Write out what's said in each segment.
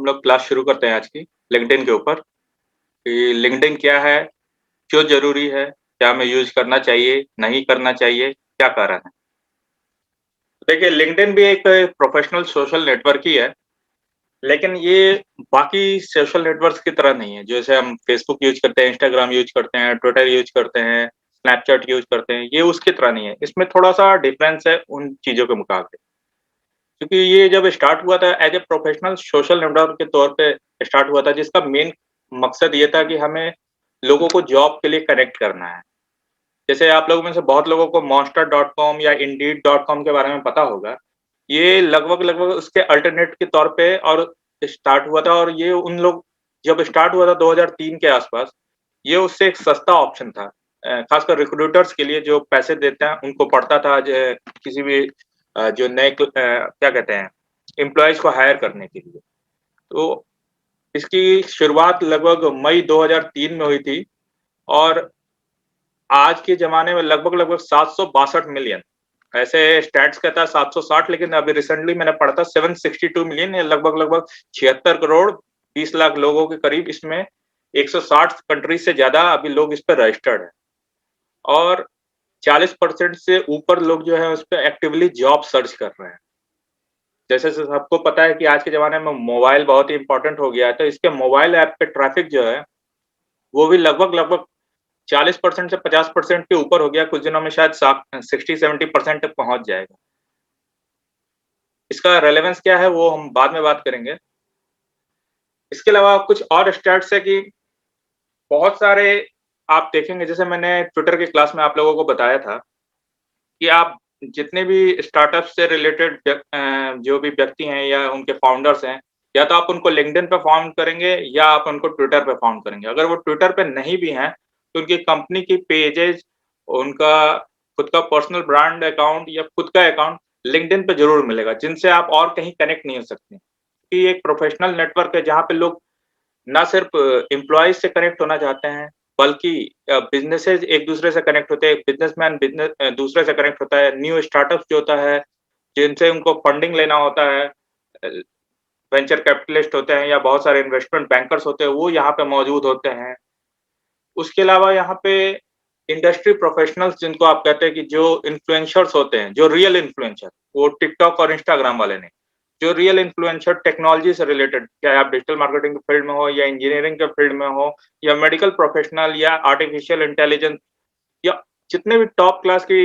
लोग क्लास शुरू करते हैं आज की लिंक्डइन के ऊपर कि लिंक्डइन क्या है, क्यों ज़रूरी है, क्या हमें यूज़ करना चाहिए, नहीं करना चाहिए, क्या कारण है? देखिए लिंक्डइन भी एक प्रोफ़ेशनल सोशल नेटवर्क ही है, लेकिन ये बाकी सोशल नेटवर्क्स की तरह नहीं है। जैसे हम फ़ेसबुक यूज़ करते हैं, इंस्टाग्राम यूज़ करते हैं, ट्विटर यूज़ करते हैं, स्नैपचैट यूज़ करते हैं, ये उसकी तरह नहीं है। इसमें थोड़ा-सा डिफ़रेंस है उन चीज़ों के मुकाबले। क्योंकि ये जब स्टार्ट हुआ था as a professional social network के तौर पे स्टार्ट हुआ था, जिसका मेन मकसद ये था कि हमें लोगों को जॉब के लिए कनेक्ट करना है। जैसे आप लोगों में से बहुत लोगों को monster.com या indeed.com के बारे में पता होगा। ये लगभग-लगभग उसके अल्टरनेट के तौर पे और स्टार्ट हुआ था और ये उन लोग जब स्टार्ट हुआ था 2003 के आस-पास, ये उससे एक सस्ता ऑप्शन था। खासकर रिक्रूटर्स के लिए जो पैसे देते हैं, उनको पड़ता था किसी भी जो नए क्या कहते हैं, एम्प्लॉइज़ को हायर करने के लिए। तो इसकी शुरुआत लगभग मई 2003 में हुई थी और आज के ज़माने में लगभग-लगभग 762 मिलियन, ऐसे स्टैट्स कहता है 760 लेकिन अभी रिसेंटली मैंने पढ़ा था 762 मिलियन या लगभग-लगभग 76 करोड़ 20 लाख लोगों के करीब इसमें 160 कंट्रीज़ से ज़्यादा अभी लोग इस पे रजिस्टर्ड हैं और 40% से ऊपर लोग जो है उस पे एक्टिवली जॉब सर्च कर रहे हैं। जैसे सबको पता है कि आज के ज़माने में मोबाइल बहुत ही इम्पोर्टेंट हो गया है, तो इसके मोबाइल ऐप पे ट्रैफ़िक जो है, वो भी लगभग-लगभग 40% से 50% के ऊपर हो गया, कुछ दिनों में शायद 60-70% तक पहुँच जाएगा। इसका रेलेवेंस क्या है वो हम बाद में बात करेंगे। इसके अलावा कुछ और स्टैट्स है कि बहुत सारे आप देखेंगे जैसे मैंने ट्विटर की क्लास में आप लोगों को बताया था कि आप जितने भी स्टार्टअप से रिलेटेड जो भी व्यक्ति हैं या उनके फाउंडर्स हैं, या तो आप उनको लिंक्डइन पे फाउंड करेंगे या आप उनको ट्विटर पे फाउंड करेंगे। अगर वो ट्विटर पे नहीं भी हैं, तो उनकी कंपनी की पेजेज़, उनका खुद का पर्सनल ब्रांड अकाउंट या खुद का अकाउंट लिंक्डइन पे ज़रूर मिलेगा, जिनसे आप और कहीं कनेक्ट नहीं हो सकते। ये एक प्रोफेशनल नेटवर्क है जहाँ पे लोग ना सिर्फ एम्प्लॉइज़ से कनेक्ट होना चाहते हैं, बल्कि बिज़नेसेज़ एक-दूसरे से कनेक्ट होते हैं, बिज़नेसमैन दूसरे से कनेक्ट होता है, न्यू स्टार्टअप्स जो होता है, जिनसे उनको फंडिंग लेना होता है, अ, वेंचर कैपिटलिस्ट होते हैं या बहुत सारे इन्वेस्टमेंट बैंकर्स होते हैं, वो यहाँ पे मौजूद होते हैं। उसके अलावा यहाँ पे इंडस्ट्री प्रोफेशनल्स जिनको आप कहते हैं कि जो इन्फ्लुएंसर्स होते हैं, जो रियल इन्फ्लुएंसर, वो टिकटॉक और इंस्टाग्राम वाले नहीं। जो रियल इन्फ्लुएंसर टेक्नोलॉजी से रिलेटेड, चाहे आप डिजिटल मार्केटिंग के फील्ड में हो या इंजीनियरिंग के फील्ड में हो या मेडिकल प्रोफेशनल या आर्टिफिशियल इंटेलिजेंस या जितने भी टॉप क्लास की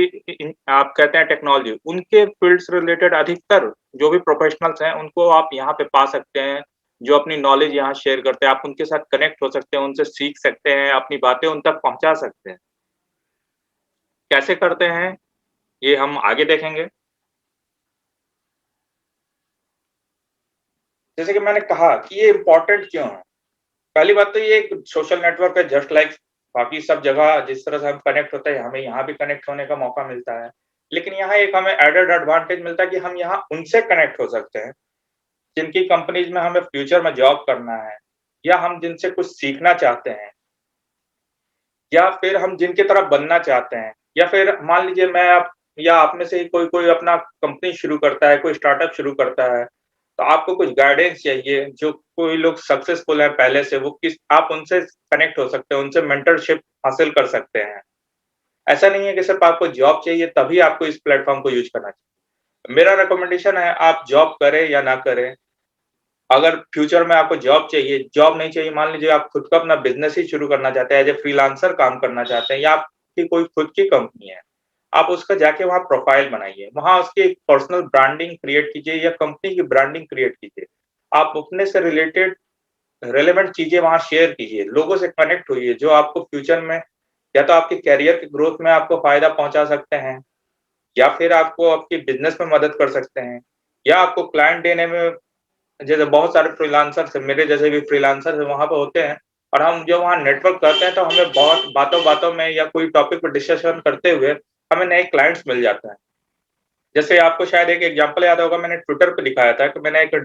आप कहते हैं टेक्नोलॉजी, उनके फील्ड से रिलेटेड अधिकतर जो भी प्रोफेशनल्स हैं, उनको आप यहाँ पे पा सकते हैं, जो अपनी नॉलेज यहाँ शेयर करते हैं। आप उनके साथ कनेक्ट हो सकते हैं, उनसे सीख सकते हैं, अपनी बातें उन तक पहुँचा सकते हैं। कैसे करते हैं, ये हम आगे देखेंगे। जैसे कि मैंने कहा कि ये इम्पोर्टेंट क्यों है? पहली बात तो ये एक सोशल नेटवर्क है जस्ट लाइक बाकी सब जगह जिस तरह से हम कनेक्ट होते हैं, हमें यहाँ भी कनेक्ट होने का मौका मिलता है। लेकिन यहाँ एक हमें एडेड एडवांटेज मिलता है कि हम यहाँ उनसे कनेक्ट हो सकते हैं, जिनकी कंपनीज़ में हमें फ्यूचर में जॉब करना है या हम जिनसे कुछ सीखना चाहते हैं या फिर हम जिनकी तरह बनना चाहते हैं या फिर मान लीजिए मैं आप या आप में से ही कोई कोई अपना कंपनी शुरू करता है, कोई स्टार्टअप शुरू करता है, तो आपको कुछ गाइडेंस चाहिए, जो कोई लोग सक्सेसफुल हैं पहले से, वो किस आप उनसे कनेक्ट हो सकते हैं, उनसे मेंटरशिप हासिल कर सकते हैं। ऐसा नहीं है कि सिर्फ़ आपको जॉब चाहिए तभी आपको इस प्लेटफ़ॉर्म को यूज़ करना चाहिए। मेरा रिकमेंडेशन है आप जॉब करें या ना करें, अगर फ्यूचर में आपको जॉब चाहिए, जॉब नहीं चाहिए, मान लीजिए आप खुद का अपना बिज़नेस ही शुरू करना चाहते हैं, एज़ ए फ्रीलांसर काम करना चाहते हैं या आपकी कोई खुद की कंपनी है, आप उसका जाके वहाँ प्रोफ़ाइल बनाइए। वहाँ उसकी एक पर्सनल ब्रांडिंग क्रिएट कीजिए या कंपनी की ब्रांडिंग क्रिएट कीजिए। आप अपने से रिलेटेड रेलेवेंट चीज़ें वहाँ शेयर कीजिए, लोगों से कनेक्ट होइए, जो आपको फ्यूचर में या तो आपके करियर की ग्रोथ में आपको फ़ायदा पहुँचा सकते हैं या फिर आपको आपके बिज़नेस में मदद कर सकते हैं या आपको क्लाइंट देने में जैसे बहुत सारे फ्रीलांसर्स हैं, मेरे जैसे भी फ्रीलांसर्स हैं, वहाँ पे होते हैं और हम जब वहाँ नेटवर्क करते हैं, तो हमें बहुत बातों-बातों में या कोई टॉपिक पे डिस्कशन करते हुए हमें नए क्लाइंट्स मिल जाते हैं। जैसे आपको शायद एक एग्ज़ाम्पल याद होगा, मैंने ट्विटर पे दिखाया था कि मैंने एक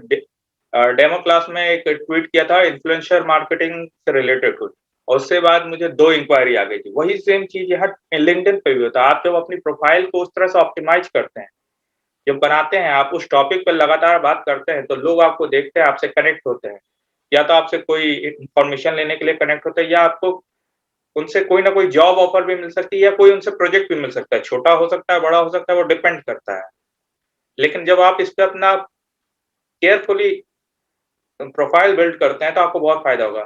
डेमो क्लास में एक ट्वीट किया था इन्फ्लुएंसर मार्केटिंग से रिलेटेड कुछ और उसके बाद मुझे 2 इंक्वायरी आ गई थी। वही सेम चीज़ यहाँ लिंक्डइन पे भी होता है। आप जब अपनी प्रोफाइल को उस तरह से ऑप्टिमाइज़ करते हैं जब बनाते हैं, आप उस टॉपिक पर लगातार बात करते हैं, तो लोग आपको देखते हैं, आपसे कनेक्ट होते हैं। या तो आपसे कोई इन्फॉर्मेशन लेने के लिए कनेक्ट होते हैं या आपको उनसे कोई ना कोई जॉब ऑफर भी मिल सकती है या कोई उनसे प्रोजेक्ट भी मिल सकता है। छोटा हो सकता है, बड़ा हो सकता है, वो डिपेंड करता है। लेकिन जब आप इस पे अपना केयरफुली प्रोफाइल बिल्ड करते हैं, तो आपको बहुत फ़ायदा होगा।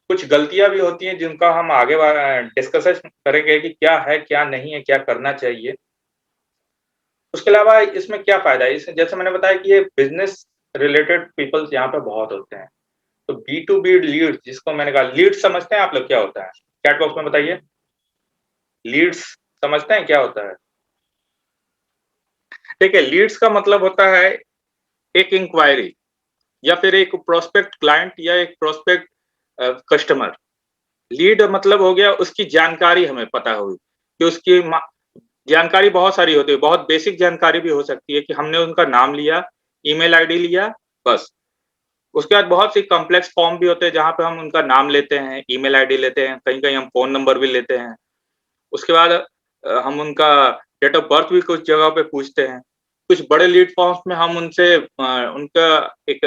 कुछ गलतियाँ भी होती हैं जिनका हम आगे डिस्कसेस करेंगे कि क्या है, क्या नहीं है, क्या करना चाहिए। उसके अलावा इसमें क्या फ़ायदा है? इस जैसे मैंने बताया कि ये बिज़नेस रिलेटेड पीपल्स यहाँ पे बहुत होते हैं। तो बी टू बी लीड्स जिसको मैंने कहा लीड्स समझते हैं आप लोग क्या होता है? चैट बॉक्स में बताइए। लीड्स समझते हैं क्या होता है? देखिए लीड्स का मतलब होता है एक इंक्वायरी या फिर एक प्रोस्पेक्ट क्लाइंट या एक प्रोस्पेक्ट कस्टमर। लीड मतलब हो गया उसकी जानकारी हमें पता होगी कि उसकी जानकारी बहुत सारी होती है, बहुत बेसिक जानकारी भी हो सकती है कि हमने उनका नाम लिया, ईमेल आईडी लिया, बस। उसके बाद बहुत सी कॉम्प्लेक्स फॉर्म भी होते हैं जहाँ पे हम उनका नाम लेते हैं, ईमेल आईडी लेते हैं, कहीं-कहीं हम फ़ोन नंबर भी लेते हैं। उसके बाद हम उनका डेट ऑफ बर्थ भी कुछ जगह पे पूछते हैं। कुछ बड़े लीड फॉर्म्स में हम उनसे उनका एक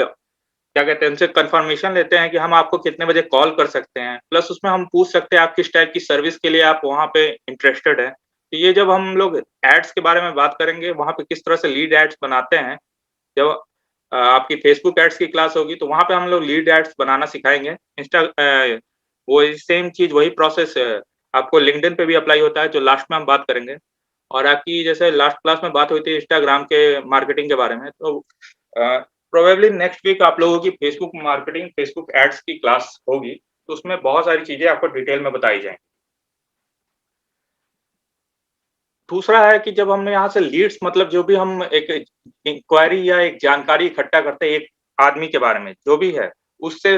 क्या कहते हैं उनसे कन्फर्मेशन लेते हैं कि हम आपको कितने बजे कॉल कर सकते हैं। प्लस उसमें हम पूछ सकते हैं आप किस टाइप की सर्विस के लिए आप वहाँ पे इंटरेस्टेड हैं। तो ये जब हम लोग एड्स के बारे में बात करेंगे, वहाँ पे किस तरह से लीड एड्स बनाते हैं। जब आपकी फेसबुक एड्स की क्लास होगी तो वहाँ पे हम लोग लीड एड्स बनाना सिखाएँगे। वो सेम चीज़ वही प्रोसेस आपको लिंक्डइन पे भी अप्लाई होता है जो लास्ट में हम बात करेंगे। और आपकी जैसे लास्ट क्लास में बात हुई थी इंस्टाग्राम के मार्केटिंग के बारे में तो प्रोबेबली नेक्स्ट वीक आप लोगों की फेसबुक मार्केटिंग, फेसबुक एड्स की क्लास होगी, तो उसमें बहुत सारी चीज़ें आपको डिटेल में बताई जाएँगी। दूसरा है कि जब हमने यहाँ से लीड्स मतलब जो भी हम एक इंक्वायरी या एक जानकारी इकट्ठा करते हैं एक आदमी के बारे में, जो भी है, उससे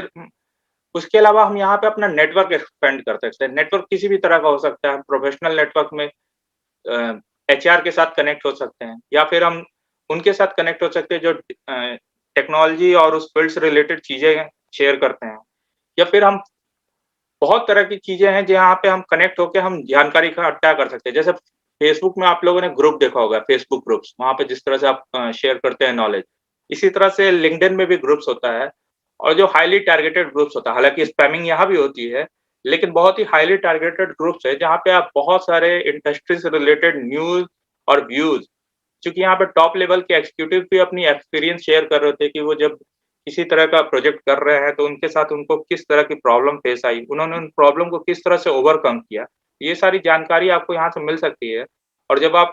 उसके अलावा हम यहाँ पे अपना नेटवर्क एक्सपेंड कर सकते हैं। नेटवर्क किसी भी तरह का हो सकता है, हम प्रोफेशनल नेटवर्क में एचआर के साथ कनेक्ट हो सकते हैं या फिर हम उनके साथ कनेक्ट हो सकते हैं जो टेक्नोलॉजी और उस फील्ड से रिलेटेड चीज़ें शेयर करते हैं या फिर हम बहुत तरह की चीज़ें हैं जहाँ पे हम कनेक्ट होके हम जानकारी इकट्ठा कर सकते हैं। जैसे फेसबुक में आप लोगों ने ग्रुप देखा होगा, फेसबुक ग्रुप्स, वहाँ पे जिस तरह से आप शेयर करते हैं नॉलेज। इसी तरह से लिंक्डइन में भी ग्रुप्स होता है और जो हाइली टारगेटेड ग्रुप्स होता है, हालाँकि स्पैमिंग यहाँ भी होती है, लेकिन बहुत ही हाइली टारगेटेड ग्रुप्स है जहाँ पे आप बहुत सारे इंडस्ट्री से रिलेटेड न्यूज़ और व्यूज़ चूँकि यहाँ पे टॉप लेवल के एग्जीक्यूटिव भी अपनी एक्सपीरियंस शेयर कर रहे थे कि वो जब किसी तरह का प्रोजेक्ट कर रहे हैं, तो उनके साथ उनको किस तरह की प्रॉब्लम फेस आई, उन्होंने उन प्रॉब्लम को किस तरह से ओवरकम किया। ये सारी जानकारी आपको यहाँ से मिल सकती है और जब आप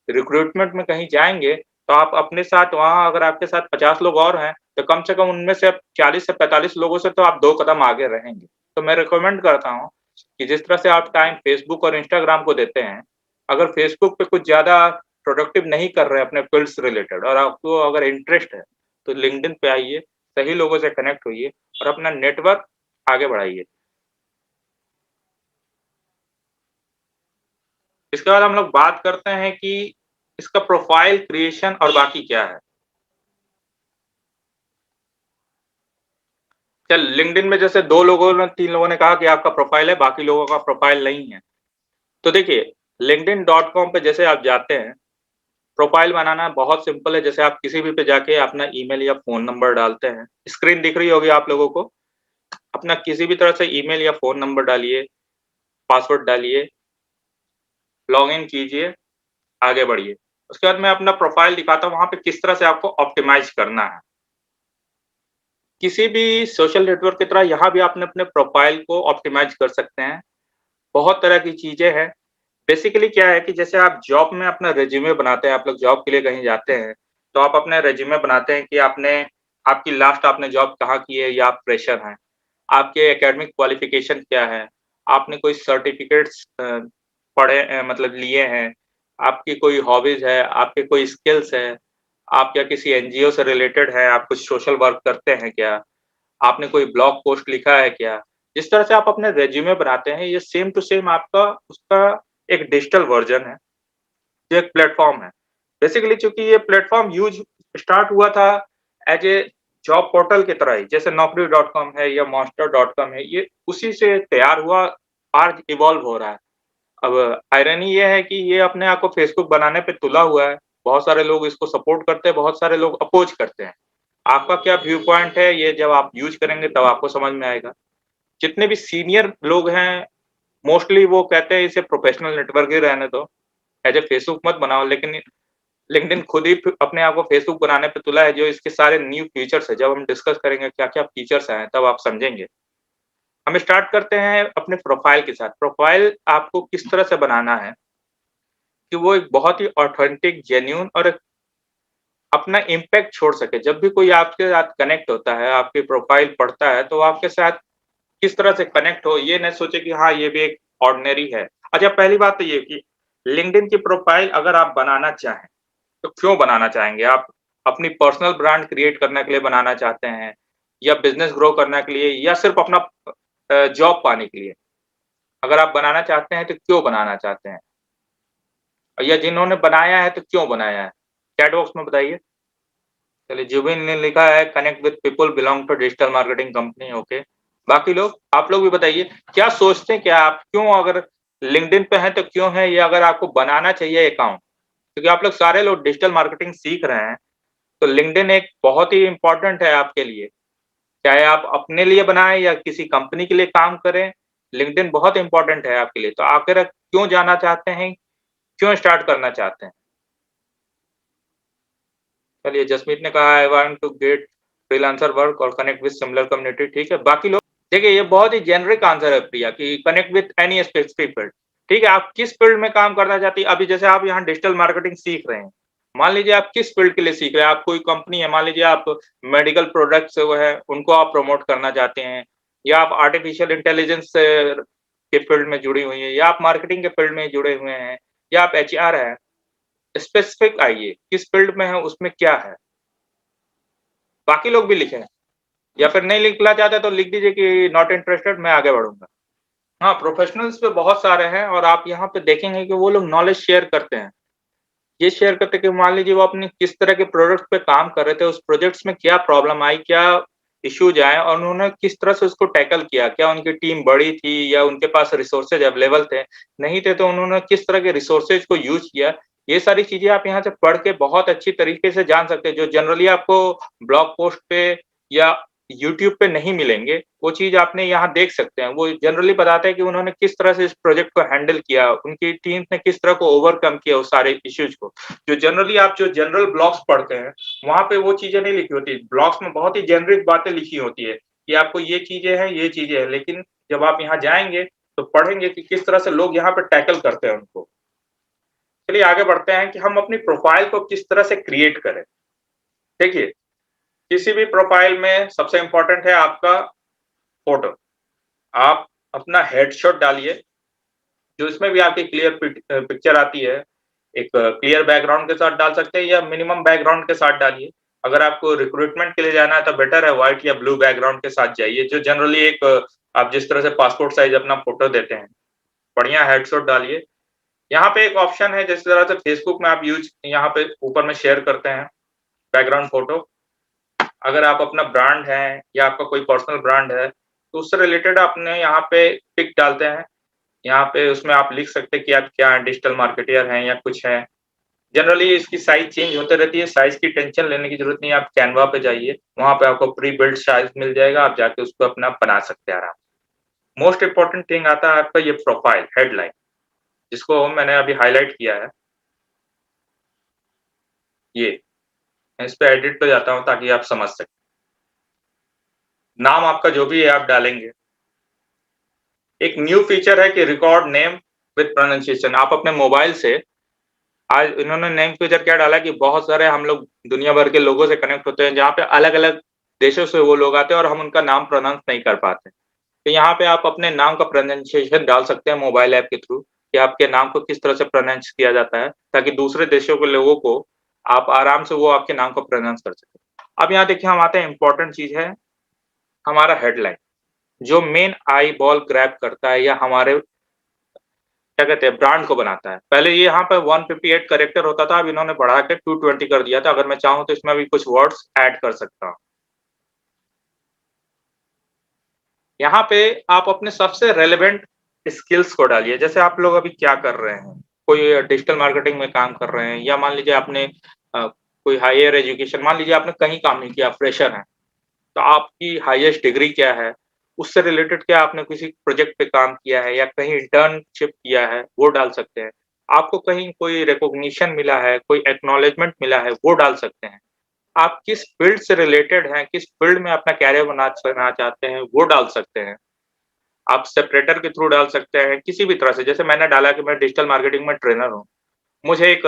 रिक्रूटमेंट में कहीं जाएँगे, तो आप अपने साथ वहाँ अगर आपके साथ 50 लोग और हैं, तो कम से कम उनमें से 40 से 45 लोगों से तो आप 2 कदम आगे रहेंगे। तो मैं रिकमेंड करता हूँ कि जिस तरह से आप टाइम फेसबुक और इंस्टाग्राम को देते हैं, अगर फेसबुक पे कुछ ज़्यादा प्रोडक्टिव नहीं कर रहे हैं अपने फील्ड से रिलेटेड और आपको अगर इंटरेस्ट है, तो लिंक्डइन पे आइए, सही लोगों से कनेक्ट होइए और अपना नेटवर्क आगे बढ़ाइए। इसके बाद हम लोग बात करते हैं कि इसका प्रोफाइल क्रिएशन और बाकी क्या है। चल लिंक्डइन में जैसे 2 लोगों ने 3 लोगों ने कहा कि आपका प्रोफाइल है, बाकी लोगों का प्रोफाइल नहीं है। तो देखिए, लिंक्डइन.com पे जैसे आप जाते हैं, प्रोफाइल बनाना बहुत सिंपल है, जैसे आप किसी भी पे जाके अपना ईमेल या फ़ोन नंबर डालते हैं। स्क्रीन दिख रही होगी आप लोगों को। अपना किसी भी तरह से ईमेल या फ़ोन नंबर डालिए, पासवर्ड डालिए, लॉगिन कीजिए, आगे बढ़िए। उसके बाद मैं अपना प्रोफ़ाइल दिखाता हूँ, वहाँ पे किस तरह से आपको ऑप्टिमाइज़ करना है। किसी भी सोशल नेटवर्क की तरह यहाँ भी आपने अपने प्रोफ़ाइल को ऑप्टिमाइज़ कर सकते हैं। बहुत तरह की चीज़ें हैं। बेसिकली क्या है कि जैसे आप जॉब में अपना रिज़्यूमे बनाते हैं, आप लोग जॉब के लिए कहीं जाते हैं, तो आप अपने रिज़्यूमे बनाते हैं कि आपकी लास्ट आपने जॉब कहाँ की है या आप फ्रेशर हैं। आपके एकेडमिक क्वालिफ़िकेशन क्या है? आपने कोई सर्टिफ़िकेट्स मतलब लिए हैं? आपकी कोई हॉबीज़ है? आपके कोई स्किल्स है? आप क्या किसी एनजीओ से रिलेटेड हैं? आप कुछ सोशल वर्क करते हैं क्या? आपने कोई ब्लॉग पोस्ट लिखा है क्या? जिस तरह से आप अपने रिज़्यूमे बनाते हैं, ये सेम टू सेम आपका उसका एक डिजिटल वर्ज़न है, जो एक प्लेटफ़ॉर्म है। बेसिकली चूँकि ये प्लेटफ़ॉर्म यूज़ स्टार्ट हुआ था एज़ ए जॉब पोर्टल की तरह ही, जैसे naukri.com है या monster.com है, ये उसी से तैयार हुआ, आज इवॉल्व हो रहा है। अब आयरनी ये है कि ये अपने आप को फ़ेसबुक बनाने पे तुला हुआ है, बहुत सारे लोग इसको सपोर्ट करते हैं, बहुत सारे लोग अपोज करते हैं। आपका क्या व्यू पॉइंट है, ये जब आप यूज करेंगे तब आपको समझ में आएगा। जितने भी सीनियर लोग हैं, मोस्टली वो कहते हैं इसे प्रोफेशनल नेटवर्क ही रहने दो, एज ए फेसबुक मत बनाओ, लेकिन लिंक्डइन खुद ही अपने आप को फेसबुक बनाने पे तुला है, जो इसके सारे न्यू फीचर्स है। जब हम डिस्कस करेंगे क्या क्या फीचर्स हैं, तब आप समझेंगे। हम स्टार्ट करते हैं अपने प्रोफाइल के साथ। प्रोफाइल आपको किस तरह से बनाना है कि वो एक बहुत ही ऑथेंटिक, जेन्युइन और एक अपना इम्पैक्ट छोड़ सके। जब भी कोई आपके साथ कनेक्ट होता है, आपकी प्रोफाइल पढ़ता है, तो आपके साथ किस तरह से कनेक्ट हो, ये नहीं सोचे कि हाँ ये भी एक ऑर्डिनरी है। अच्छा, पहली बात तो ये कि लिंक्डइन की प्रोफाइल अगर आप बनाना चाहें तो क्यों बनाना चाहेंगे? आप अपनी पर्सनल ब्रांड क्रिएट करने के लिए बनाना चाहते हैं, या बिजनेस ग्रो करने के लिए, या सिर्फ अपना जॉब पाने के लिए? अगर आप बनाना चाहते हैं तो क्यों बनाना चाहते हैं, या जिन्होंने बनाया है तो क्यों बनाया है? चैट बॉक्स में बताइए। चलिए, जुबिन ने लिखा है connect with people belong to digital marketing company. Okay, बाकी लोग, आप लोग भी बताइए क्या सोचते हैं, क्या आप क्यों, अगर लिंक्डइन पे हैं तो क्यों है, या अगर आपको बनाना चाहिए अकाउंट? क्योंकि आप लोग सारे लोग डिजिटल मार्केटिंग सीख रहे हैं, तो लिंक्डइन एक बहुत ही इम्पोर्टेंट है आपके लिए। चाहे आप अपने लिए बनाएं या किसी कंपनी के लिए काम करें, लिंक्डइन बहुत इम्पोर्टेंट है आपके लिए। तो आखिर क्यों जाना चाहते हैं, क्यों स्टार्ट करना चाहते हैं? चलिए, जसमीत ने कहा I want to get freelancer work और कनेक्ट विद सिमिलर कम्युनिटी। ठीक है, बाकी लोग देखिए, ये बहुत ही जेनरिक आंसर है प्रिया, कि connect with any specific field. ठीक है, आप किस फील्ड में काम करना चाहती है? अभी जैसे आप यहाँ डिजिटल मार्केटिंग सीख रहे हैं, मान लीजिए आप किस फील्ड के लिए सीख रहे हैं? आप कोई कंपनी है, मान लीजिए आप मेडिकल प्रोडक्ट्स वो है उनको आप प्रमोट करना चाहते हैं, या आप आर्टिफिशियल इंटेलिजेंस के फील्ड में जुड़ी हुई है, या आप मार्केटिंग के फील्ड में जुड़े हुए हैं, या आप एचआर है। स्पेसिफिक आइए, किस फील्ड में है, उसमें क्या है। बाकी लोग भी लिखें, या फिर नहीं लिखना चाहते तो लिख दीजिए कि नॉट इंटरेस्टेड, मैं आगे बढ़ूंगा। हाँ, प्रोफेशनल्स पे बहुत सारे हैं, और आप यहाँ पे देखेंगे कि वो लोग नॉलेज शेयर करते हैं। ये शेयर करते हैं कि मान लीजिए वो अपनी किस तरह के प्रोडक्ट पे काम कर रहे थे, उस प्रोजेक्ट्स में क्या प्रॉब्लम आई, क्या इश्यूज आए, और उन्होंने किस तरह से उसको टैकल किया। क्या उनकी टीम बड़ी थी, या उनके पास रिसोर्सेज अवेलेबल थे? नहीं थे तो उन्होंने किस तरह के रिसोर्सेज को यूज किया। ये सारी चीजें आप यहाँ से पढ़ के बहुत अच्छी तरीके से जान सकते हैं, जो जनरली आपको ब्लॉग पोस्ट पे या यूट्यूब पे नहीं मिलेंगे। वो चीज आपने यहाँ देख सकते हैं। वो जनरली बताते हैं कि उन्होंने किस तरह से इस प्रोजेक्ट को हैंडल किया, उनकी टीम ने किस तरह को ओवरकम किया उस सारे इश्यूज को। जो जनरली आप जो जनरल ब्लॉग्स पढ़ते हैं, वहां पे वो चीजें नहीं लिखी होती। ब्लॉग्स में बहुत ही जेनरिक बातें लिखी होती है कि आपको ये चीजें हैं, ये चीजें हैं, लेकिन जब आप यहाँ जाएंगे तो पढ़ेंगे कि किस तरह से लोग यहाँ पे टैकल करते हैं उनको। चलिए आगे बढ़ते हैं कि हम अपनी प्रोफाइल को किस तरह से क्रिएट करें। देखिए, किसी भी प्रोफाइल में सबसे इंपॉर्टेंट है आपका फोटो। आप अपना हेडशॉट डालिए, जो इसमें भी आपकी क्लियर पिक्चर आती है। एक क्लियर बैकग्राउंड के साथ डाल सकते हैं, या मिनिमम बैकग्राउंड के साथ डालिए। अगर आपको रिक्रूटमेंट के लिए जाना है तो बेटर है व्हाइट या ब्लू बैकग्राउंड के साथ जाइए, जो जनरली एक आप जिस तरह से पासपोर्ट साइज अपना फोटो देते हैं, बढ़िया हेडशॉट डालिए। यहाँ पे एक ऑप्शन है, जिस तरह से फेसबुक में आप यूज यहाँ पे ऊपर में शेयर करते हैं बैकग्राउंड फोटो। अगर आप अपना ब्रांड है या आपका कोई पर्सनल ब्रांड है, तो उससे रिलेटेड आपने यहाँ पे पिक डालते हैं। यहाँ पे उसमें आप लिख सकते हैं कि आप क्या डिजिटल मार्केटियर हैं या कुछ है। जनरली इसकी साइज चेंज होते रहती है, साइज की टेंशन लेने की जरूरत नहीं है। आप कैनवा पे जाइए, वहां पे आपको प्री बिल्ड साइज मिल जाएगा, आप जाके उसको अपना बना सकते हैं आराम से। मोस्ट इंपॉर्टेंट थिंग आता है आपका ये प्रोफाइल हेडलाइन, जिसको मैंने अभी हाईलाइट किया है। ये मैं इस पे एडिट पे जाता हूँ ताकि आप समझ सकें। नाम आपका जो भी है आप डालेंगे। एक न्यू फीचर है कि रिकॉर्ड नेम विद प्रोनाउंसिएशन। आप अपने मोबाइल से, आज इन्होंने नेम फीचर क्या डाला कि बहुत सारे हम लोग दुनिया भर के लोगों से कनेक्ट होते हैं, जहाँ पे अलग अलग देशों से वो लोग आते हैं और हम उनका नाम प्रोनाउंस नहीं कर पाते। तो यहाँ पे आप अपने नाम का प्रोनाउंसिएशन डाल सकते हैं मोबाइल ऐप के थ्रू, कि आपके नाम को किस तरह से प्रोनाउंस किया जाता है, ताकि दूसरे देशों के लोगों को आप आराम से वो आपके नाम को प्रोनाउंस कर सके। अब यहाँ देखिए, हम आते हैं, इंपॉर्टेंट चीज है हमारा हेडलाइन, जो मेन आई बॉल ग्रैब करता है, या हमारे क्या कहते हैं ब्रांड को बनाता है। पहले ये यहाँ पे 158 कैरेक्टर होता था, अब इन्होंने बढ़ा के 220 कर दिया था। अगर मैं चाहूँ तो इसमें भी कुछ वर्ड्स ऐड कर सकता हूँ। यहाँ पे आप अपने सबसे रेलेवेंट स्किल्स को डालिए। जैसे आप लोग अभी क्या कर रहे हैं, कोई डिजिटल मार्केटिंग में काम कर रहे हैं या मान लीजिए आपने कोई हायर एजुकेशन मान लीजिए आपने कहीं काम नहीं किया, फ्रेशर हैं, तो आपकी हाईएस्ट डिग्री क्या है? उससे रिलेटेड क्या आपने किसी प्रोजेक्ट पे काम किया है या कहीं इंटर्नशिप किया है, वो डाल सकते हैं। आपको कहीं कोई रिकॉग्निशन मिला है, कोई एक्नॉलेजमेंट मिला है, वो डाल सकते हैं। आप किस फील्ड से रिलेटेड हैं, किस फील्ड में अपना करियर बनाना चाहते हैं, वो डाल सकते हैं। आप सेपरेटर के थ्रू डाल सकते हैं, किसी भी तरह से। जैसे मैंने डाला कि मैं डिजिटल मार्केटिंग में ट्रेनर हूँ। मुझे एक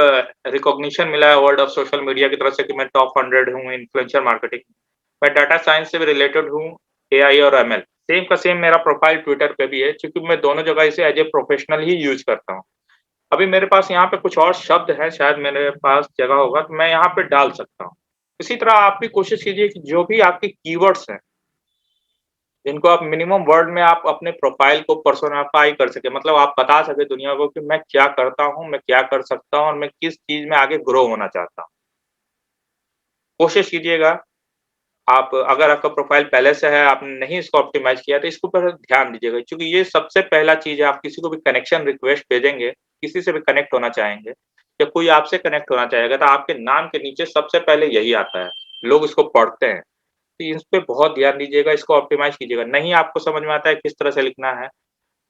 रिकॉग्निशन मिला है वर्ल्ड ऑफ सोशल मीडिया की तरफ से कि मैं टॉप 100 हूँ इन्फ्लुएंसर मार्केटिंग। मैं डाटा साइंस से भी रिलेटेड हूँ, एआई और एमएल। सेम का सेम मेरा प्रोफाइल ट्विटर पे भी है क्योंकि मैं दोनों जगह इसे as a professional he use करता हूँ। अभी मेरे पास यहाँ पे कुछ और शब्द हैं, शायद मेरे पास जगह होगा तो मैं यहाँ पे डाल सकता हूँ। इसी तरह आप भी कोशिश कीजिए कि जो भी आपके कीवर्ड्स हैं, जिनको आप मिनिमम वर्ड में आप अपने प्रोफाइल को पर्सोनिफाई कर सकें, मतलब आप बता सकें दुनिया को कि मैं क्या करता हूँ, मैं क्या कर सकता हूँ और मैं किस चीज़ में आगे ग्रो होना चाहता हूँ। कोशिश कीजिएगा, आप अगर आपका प्रोफाइल पहले से है, आपने नहीं इसको ऑप्टिमाइज़ किया तो इसके ऊपर ध्यान दीजिएगा क्योंकि ये सबसे पहला चीज़ है, आप किसी को भी कनेक्शन रिक्वेस्ट भेजेंगे, किसी से भी कनेक्ट होना चाहेंगे या कोई आपसे कनेक्ट होना चाहेगा तो आपके नाम के नीचे सबसे पहले यही आता है। लोग इसको पढ़ते हैं। तो इस पे बहुत ध्यान दीजिएगा, इसको ऑप्टिमाइज़ कीजिएगा। नहीं आपको समझ में आता है किस तरह से लिखना है,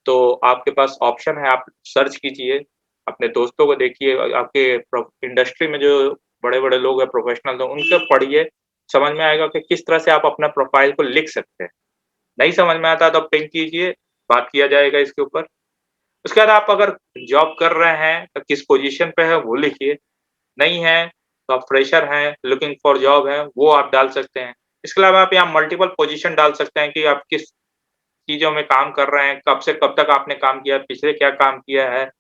तो आपके पास ऑप्शन है, आप सर्च कीजिए, अपने दोस्तों को देखिए आपके इंडस्ट्री में जो बड़े-बड़े लोग हैं, प्रोफेशनल हैं, उनसे पढ़िए, समझ में आएगा कि किस तरह से आप अपना प्रोफाइल को लिख सकते हैं। नहीं समझ में आता तो पिंग कीजिए, बात किया जाएगा इसके ऊपर। उसके बाद आप अगर जॉब कर रहे हैं, तो किस पोज़ीशन पे है वो लिखिए, नहीं है तो आप फ्रेशर हैं, लूकिंग फॉर जॉब है, वो आप डाल सकते हैं। इसके अलावा आप यहाँ मल्टीपल पोज़ीशन डाल सकते हैं कि आप किस चीज़ों में काम कर रहे हैं, कब से कब तक आपने काम किया, पिछले क्या काम किया है,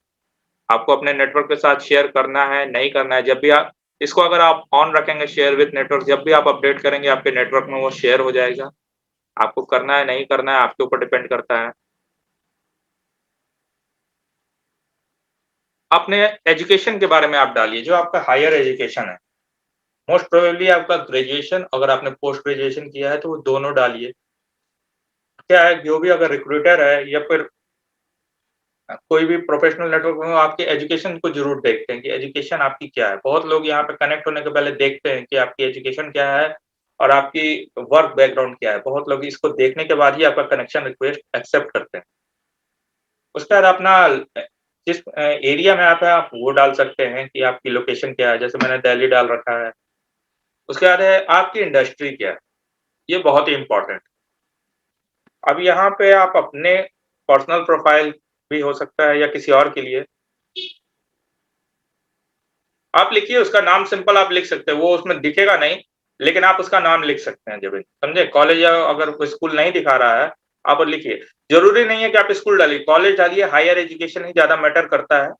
आपको अपने नेटवर्क के साथ शेयर करना है, नहीं करना है। जब भी आप इसको अगर आप ऑन रखेंगे शेयर विथ नेटवर्क, जब भी आप अपडेट करेंगे आपके नेटवर्क में वो शेयर हो जाएगा। आपको करना है, नहीं करना है, आपके ऊपर डिपेंड करता है। अपने एजुकेशन के बारे में आप डालिए, जो आपका हायर एजुकेशन है। मोस्ट प्रोबेबली आपका ग्रेजुएशन, अगर आपने पोस्ट ग्रेजुएशन किया है तो वो दोनों डालिए। क्या है, जो भी अगर रिक्रूटर है या फिर कोई भी प्रोफेशनल नेटवर्क में, वो आपके एजुकेशन को ज़रूर देखते हैं कि एजुकेशन आपकी क्या है। बहुत लोग यहाँ पे कनेक्ट होने के पहले देखते हैं कि आपकी एजुकेशन क्या है और आपकी वर्क बैकग्राउंड क्या है। बहुत लोग इसको देखने के बाद ही आपका कनेक्शन रिक्वेस्ट एक्सेप्ट करते हैं। उसके बाद अपना जिस एरिया में आप वो डाल सकते हैं कि आपकी लोकेशन क्या है, जैसे मैंने दिल्ली डाल रखा है। उसके बाद है आपकी इंडस्ट्री क्या है, ये बहुत ही इम्पोर्टेंट। अब यहाँ पे आप अपने पर्सनल प्रोफाइल भी हो सकता है या किसी और के लिए आप लिखिए, उसका नाम सिंपल आप लिख सकते हैं, वो उसमें दिखेगा नहीं, लेकिन आप उसका नाम लिख सकते हैं जब भी, समझे? कॉलेज या अगर कोई स्कूल नहीं दिखा रहा है, आप लिखिए। ज़रूरी नहीं है कि आप स्कूल डालिए, कॉलेज डालिए, हायर एजुकेशन ही ज़्यादा मैटर करता है।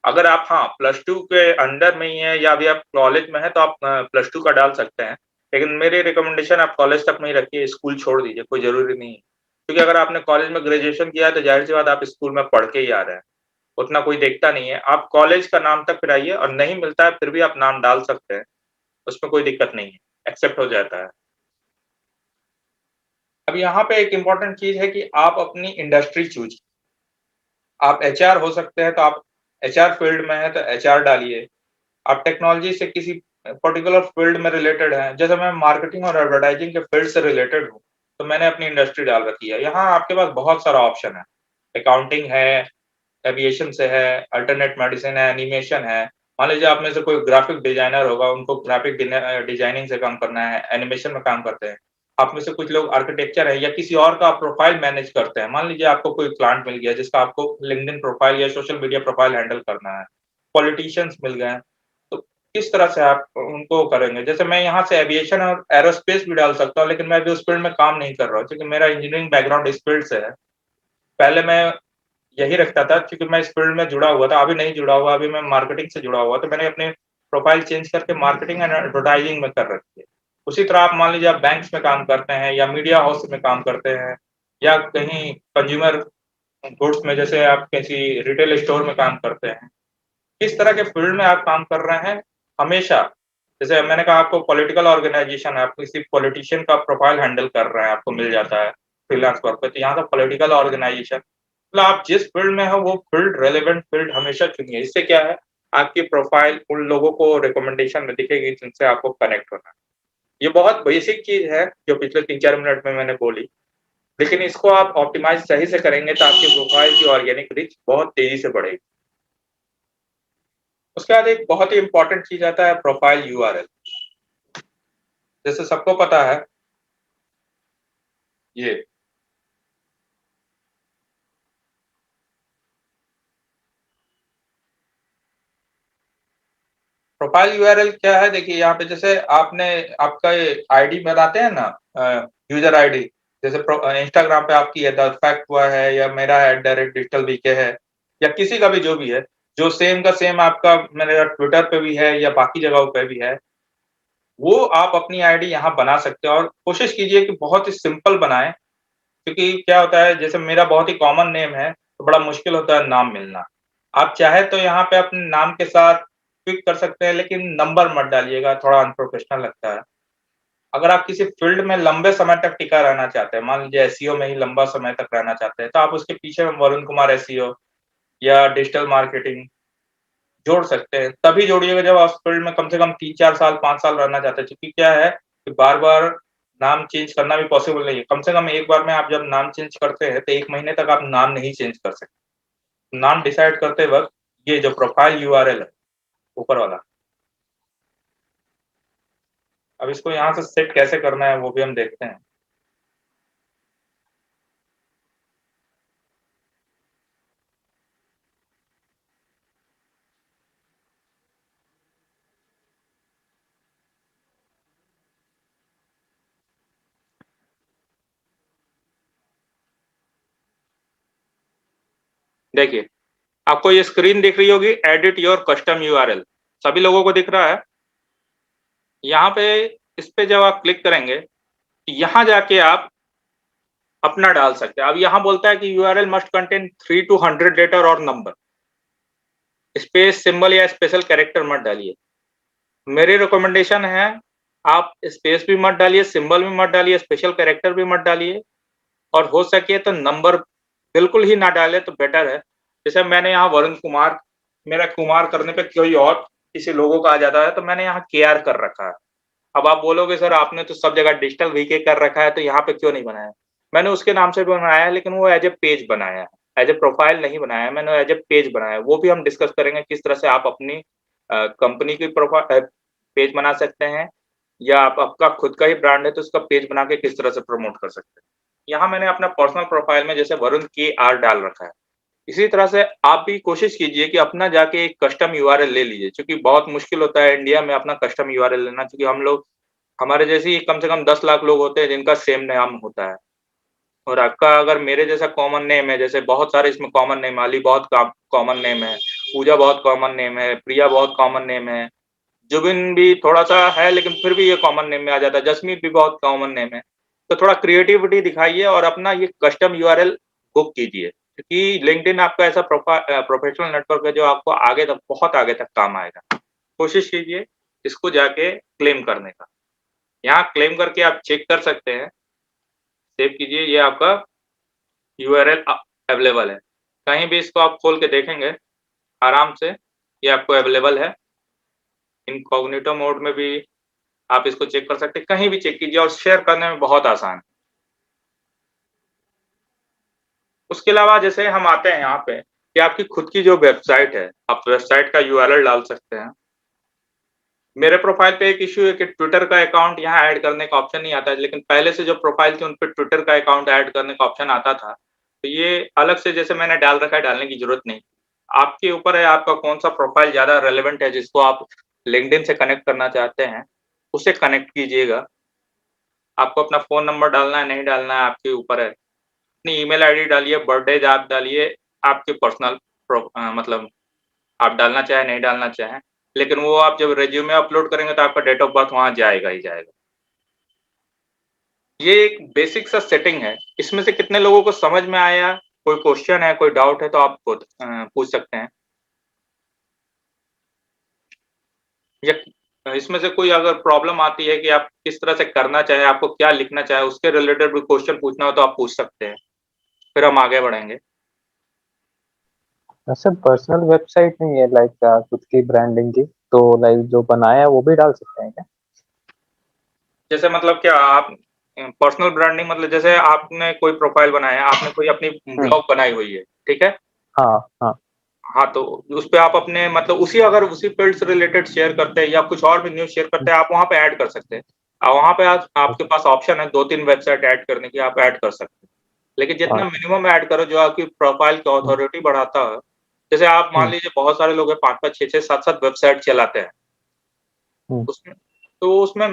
अगर आप हाँ, +2 के अंडर में ही है या अभी आप कॉलेज में हैं, तो आप +2 का डाल सकते हैं। लेकिन मेरी रिकमेंडेशन आप कॉलेज तक में ही रखिए, स्कूल छोड़ दीजिए, कोई ज़रूरी नहीं है। क्योंकि अगर आपने कॉलेज में ग्रेजुएशन किया है, तो ज़ाहिर-सी बात आप स्कूल में पढ़ के ही आ रहे हैं। उतना कोई देखता नहीं है। आप कॉलेज का नाम तक फिर आइए और नहीं मिलता है फिर भी आप नाम डाल सकते हैं, उसमें कोई दिक्कत नहीं है, एक्सेप्ट हो जाता है। अब यहाँ पे एक इम्पोर्टेंट चीज़ है कि आप अपनी इंडस्ट्री चूज़, आप एचआर हो सकते हैं तो आप एचआर फील्ड में हैं तो एचआर डालिए। आप टेक्नोलॉजी से किसी पर्टिकुलर फील्ड में रिलेटेड हैं, जैसे मैं मार्केटिंग और एडवर्टाइजिंग के फील्ड से रिलेटेड हूँ, तो मैंने अपनी इंडस्ट्री डाल रखी है। यहाँ आपके पास बहुत सारा ऑप्शन है, अकाउंटिंग है, एविएशन से है, अल्टरनेट मेडिसिन है, एनिमेशन है। मान लीजिए आप में से कोई ग्राफिक डिज़ाइनर होगा, उनको ग्राफिक डिज़ाइनिंग से काम करना है, एनिमेशन में काम करते हैं। आप में से कुछ लोग आर्किटेक्चर है या किसी और का आप प्रोफाइल मैनेज करते हैं। मान लीजिए आपको कोई क्लाइंट मिल गया जिसका आपको लिंक्डइन प्रोफाइल या सोशल मीडिया प्रोफाइल हैंडल करना है। पॉलिटिशियंस मिल गए हैं, तो किस तरह से आप उनको करेंगे? जैसे मैं यहाँ से एविएशन और एरोस्पेस भी डाल सकता हूँ, लेकिन मैं अभी उस फील्ड में काम नहीं कर रहा हूँ क्योंकि मेरा इंजीनियरिंग बैकग्राउंड इस फील्ड से है। पहले मैं यही रखता था क्योंकि मैं इस फील्ड में जुड़ा हुआ था, अभी नहीं जुड़ा हुआ, अभी मैं मार्केटिंग से जुड़ा हुआ, तो मैंने अपने प्रोफाइल चेंज करके मार्केटिंग एंड एडवर्टाइजिंग में कर रखी है। उसी तरह आप मान लीजिए आप बैंक्स में काम करते हैं या मीडिया हाउस में काम करते हैं या कहीं कंज्यूमर गुड्स में, जैसे आप किसी रिटेल स्टोर में काम करते हैं। किस तरह के फील्ड में आप काम कर रहे हैं, हमेशा जैसे मैंने कहा आपको पॉलिटिकल ऑर्गेनाइजेशन है, आप किसी पॉलिटिशियन का प्रोफाइल हैंडल कर रहे हैं, आपको मिल जाता है फ्रीलांस वर्क पे, तो यहाँ का पॉलिटिकल ऑर्गेनाइजेशन मतलब आप जिस फील्ड में हो वो फील्ड रेलेवेंट फील्ड हमेशा चुनिए। इससे क्या है, आपकी प्रोफाइल उन लोगों को रिकमेंडेशन में दिखेगी जिनसे आपको कनेक्ट होना है। ये बहुत बेसिक चीज़ है जो पिछले 3-4 मिनट में मैंने बोली, लेकिन इसको आप ऑप्टिमाइज़ सही से करेंगे तो आपकी प्रोफाइल की ऑर्गेनिक रीच बहुत तेज़ी से बढ़ेगी। उसके बाद एक बहुत ही इम्पोर्टेंट चीज़ आता है प्रोफाइल यूआरएल। जैसे सबको पता है ये प्रोफाइल यूआरएल क्या है, देखिए यहाँ पे जैसे आपने आपका आईडी बनाते हैं ना, यूजर आईडी, जैसे इंस्टाग्राम पे आपकी है द फैक्ट हुआ है या मेरा @digital वीके है या किसी का भी जो भी है, जो सेम का सेम आपका मेरे ट्विटर पे भी है या बाकी जगहों पे भी है, वो आप अपनी आईडी यहाँ बना सकते हो और कोशिश कीजिए कि बहुत ही सिंपल बनाएं, क्योंकि क्या होता है जैसे मेरा बहुत ही कॉमन नेम है तो बड़ा मुश्किल होता है नाम मिलना। आप चाहे तो यहाँ पे अपने नाम के साथ क्लिक कर सकते हैं, लेकिन नंबर मत डालिएगा, थोड़ा अनप्रोफेशनल लगता है। अगर आप किसी फील्ड में लंबे समय तक टिका रहना चाहते हैं, मान लीजिए एसईओ में ही लंबा समय तक रहना चाहते हैं, तो आप उसके पीछे वरुण कुमार एसईओ या डिजिटल मार्केटिंग जोड़ सकते हैं। तभी जोड़िएगा जब आप फील्ड में कम से कम 3-4 साल, 5 साल रहना चाहते हैं, क्योंकि क्या है कि बार-बार नाम चेंज करना भी पॉसिबल नहीं है। कम से कम एक बार में आप जब नाम चेंज करते हैं, तो 1 महीने तक आप नाम नहीं चेंज कर सकते। नाम डिसाइड करते वक़्त ये जो प्रोफाइल यूआरएल है, ऊपर वाला, अब इसको यहाँ से सेट कैसे करना है वो भी हम देखते हैं। देखिए, आपको ये स्क्रीन दिख रही होगी, एडिट योर कस्टम यूआरएल, सभी लोगों को दिख रहा है? यहाँ पे इस पे जब आप क्लिक करेंगे, यहाँ जाके आप अपना डाल सकते हैं। अब यहाँ बोलता है कि URL must contain 3 to 100 letter और नंबर, स्पेस, सिंबल या स्पेशल कैरेक्टर मत डालिए। मेरी रिकमेंडेशन है आप स्पेस भी मत डालिए, सिंबल भी मत डालिए, स्पेशल कैरेक्टर भी मत डालिए और हो सके तो नंबर बिल्कुल ही ना डालें तो बेटर है। जैसे मैंने यहाँ वरुण कुमार, मेरा कुमार करने पे कोई और किसी लोगों का आ जाता है तो मैंने यहाँ केआर कर रखा है। अब आप बोलोगे सर आपने तो सब जगह डिजिटल वीके कर रखा है तो यहाँ पे क्यों नहीं बनाया? मैंने उसके नाम से भी बनाया है, लेकिन वो एज़ ए पेज बनाया है, एज़ ए प्रोफाइल नहीं बनाया है, मैंने एज़ ए पेज बनाया है। वो भी हम डिस्कस करेंगे किस तरह से आप अपनी कंपनी की पेज बना सकते हैं या आप आपका खुद का ही ब्रांड है तो उसका पेज बना के किस तरह से प्रमोट कर सकते हैं। यहाँ मैंने अपना पर्सनल प्रोफाइल में जैसे वरुण केआर डाल रखा है। इसी तरह से आप भी कोशिश कीजिए कि अपना जाके एक कस्टम यूआरएल ले लीजिए, क्योंकि बहुत मुश्किल होता है इंडिया में अपना कस्टम यूआरएल लेना, क्योंकि हम लोग हमारे जैसे ही कम से कम 10 लाख लोग होते हैं जिनका सेम नाम होता है। और आपका अगर मेरे जैसा कॉमन नेम है, जैसे बहुत सारे इसमें कॉमन नेम, अली बहुत कॉमन नेम है, पूजा बहुत कॉमन नेम है, प्रिया बहुत कॉमन नेम है, जुबिन भी थोड़ा-सा है लेकिन फिर भी ये कॉमन नेम में आ जाता है, जसमीत भी बहुत कॉमन नेम है। तो थोड़ा क्रिएटिविटी दिखाइए और अपना ये कस्टम यूआरएल बुक कीजिए, क्योंकि लिंक्डइन आपका ऐसा प्रोफेशनल नेटवर्क है जो आपको आगे तक, बहुत आगे तक काम आएगा। कोशिश कीजिए इसको जाके क्लेम करने का। यहाँ क्लेम करके आप चेक कर सकते हैं, सेव कीजिए, ये आपका यूआरएल अवेलेबल है। कहीं भी इसको आप खोल के देखेंगे आराम से, ये आपको अवेलेबल है। इनकॉग्निटो मोड में भी आप इसको चेक कर सकते हैं, कहीं भी चेक कीजिए और शेयर करने में बहुत आसान है। उसके अलावा जैसे हम आते हैं यहाँ पे कि आपकी खुद की जो वेबसाइट है, आप वेबसाइट का यूआरएल डाल सकते हैं। मेरे प्रोफाइल पे एक इश्यू है कि ट्विटर का अकाउंट यहाँ ऐड करने का ऑप्शन नहीं आता है, लेकिन पहले से जो प्रोफाइल थी उन पे ट्विटर का अकाउंट ऐड करने का ऑप्शन आता था। तो ये अलग से जैसे मैंने डाल रखा है, डालने की ज़रूरत नहीं। आपके ऊपर है आपका कौन-सा प्रोफाइल ज़्यादा रेलेवेंट है जिसको आप लिंक्डइन से कनेक्ट करना चाहते हैं, उसे कनेक्ट कीजिएगा। आपको अपना फ़ोन नंबर डालना है, नहीं डालना है, आपके ऊपर है। अपनी ईमेल आईडी डालिए, बर्थडे आप डालिए, आपके पर्सनल मतलब आप डालना चाहें, नहीं डालना चाहें। लेकिन वो आप जब रिज़्यूमे अपलोड करेंगे तो आपका डेट ऑफ बर्थ वहाँ जाएगा ही जाएगा। ये एक बेसिक सा सेटिंग है। इसमें से कितने लोगों को समझ में आया? कोई क्वेश्चन है, कोई डाउट है तो आप पूछ सकते हैं। या इसमें से कोई अगर प्रॉब्लम आती है कि आप किस तरह से करना चाहें, आपको क्या लिखना चाहें, उसके रिलेटेड भी क्वेश्चन पूछना हो तो आप पूछ सकते हैं। फिर हम आगे बढ़ेंगे। वैसे पर्सनल वेबसाइट नहीं है लाइक खुद की ब्रांडिंग की, तो लाइक जो बनाया है वो भी डाल सकते हैं क्या? जैसे मतलब क्या आप पर्सनल ब्रांडिंग मतलब जैसे आपने कोई प्रोफाइल बनाया है, आपने कोई अपनी हुँ। ब्लॉग बनाई हुई है, ठीक है? हाँ, हाँ। हाँ, तो उसपे आप अपने मतलब अगर उसी फील्ड से रिलेटेड शेयर करते हैं या कुछ और भी न्यूज़ शेयर हुँ, करते हैं, आप वहाँ पे ऐड कर सकते हैं। वहाँ पे आज आपके ओके। पास ऑप्शन है 2-3 वेबसाइट ऐड करने की, आप ऐड कर सकते हैं। लेकिन जितना हाँ। मिनिमम ऐड करो जो आपकी प्रोफाइल की हुँ, ऑथोरिटी बढ़ाता है। जैसे आप मान हुँ, लीजिए बहुत सारे लोग हैं 5-5, 6-6, 7-7 वेबसाइट चलाते हैं। हुँ, उसमें तो उसमें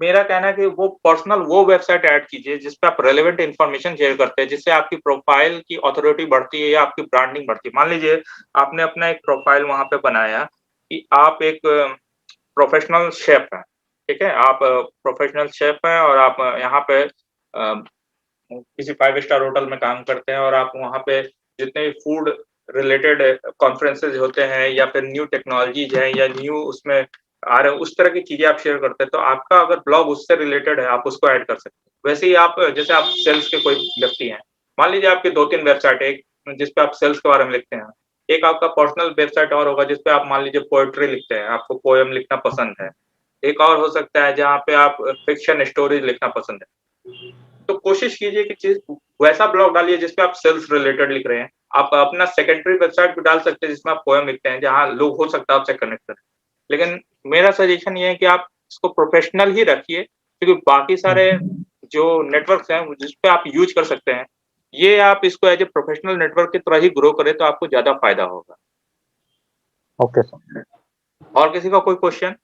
मेरा कहना है कि वो पर्सनल वो वेबसाइट ऐड कीजिए जिस पे आप रेलेवेंट इन्फॉर्मेशन शेयर करते हैं, जिससे आपकी प्रोफाइल की ऑथोरिटी बढ़ती है या आपकी ब्रांडिंग बढ़ती है। मान लीजिए आपने अपना एक प्रोफाइल वहाँ पे बनाया कि आप एक प्रोफेशनल शेफ़ हैं, ठीक है? आप प्रोफेशनल शेफ़ हैं और आप यहाँ पे किसी 5 स्टार होटल में काम करते हैं और आप वहाँ पे जितने भी फूड रिलेटेड कॉन्फ्रेंसेज़ होते हैं या फिर न्यू टेक्नोलॉजीज़ हैं या न्यू उसमें आ रहे हैं, उस तरह की चीज़ें आप शेयर करते हैं, तो आपका अगर ब्लॉग उससे रिलेटेड है, आप उसको ऐड कर सकते हैं। वैसे ही आप जैसे आप सेल्स के कोई व्यक्ति हैं, मान लीजिए आपकी 2-3 वेबसाइट है, एक जिस पे आप सेल्स के बारे में लिखते हैं, एक आपका पर्सनल वेबसाइट और होगा जिस पे आप मान लीजिए पोएट्री लिखते हैं, आपको पोएम लिखना पसंद है। एक और हो सकता है जहाँ पे आप फ़िक्शन स्टोरीज़ लिखना पसंद है। तो कोशिश कीजिए कि चीज़ वैसा ब्लॉग डालिए जिस पे आप सेल्स रिलेटेड लिख रहे हैं। आप अपना सेकेंडरी वेबसाइट भी डाल सकते हैं जिसमें आप पोएम लिखते हैं, जहाँ लोग हो सकता है आपसे कनेक्ट करें। लेकिन मेरा सजेशन ये है कि आप इसको प्रोफ़ेशनल ही रखिए क्योंकि बाकी हुँ, सारे जो नेटवर्क्स हैं जिस पे आप यूज़ कर सकते हैं, ये आप इसको एज़ अ प्रोफ़ेशनल नेटवर्क की तरह ही ग्रो करें तो आपको ज़्यादा फ़ायदा होगा। Okay sir. और किसी का कोई क्वेश्चन?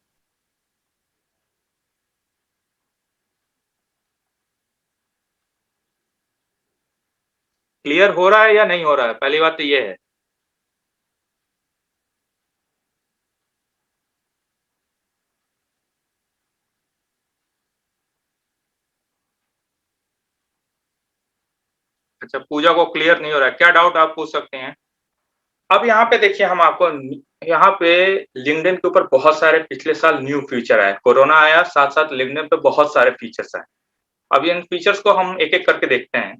क्लियर हो रहा है या नहीं हो रहा है? पहली बात तो ये है। अच्छा, पूजा को क्लियर नहीं हो रहा है। क्या डाउट आप पूछ सकते हैं? अब यहाँ पे देखिए हम आपको यहाँ पे लिंक्डइन के ऊपर बहुत सारे पिछले साल न्यू फीचर आए। कोरोना आया, साथ-साथ लिंक्डइन पे बहुत सारे फीचर्स आए। अब इन फीचर्स को हम एक-एक करके देखते हैं।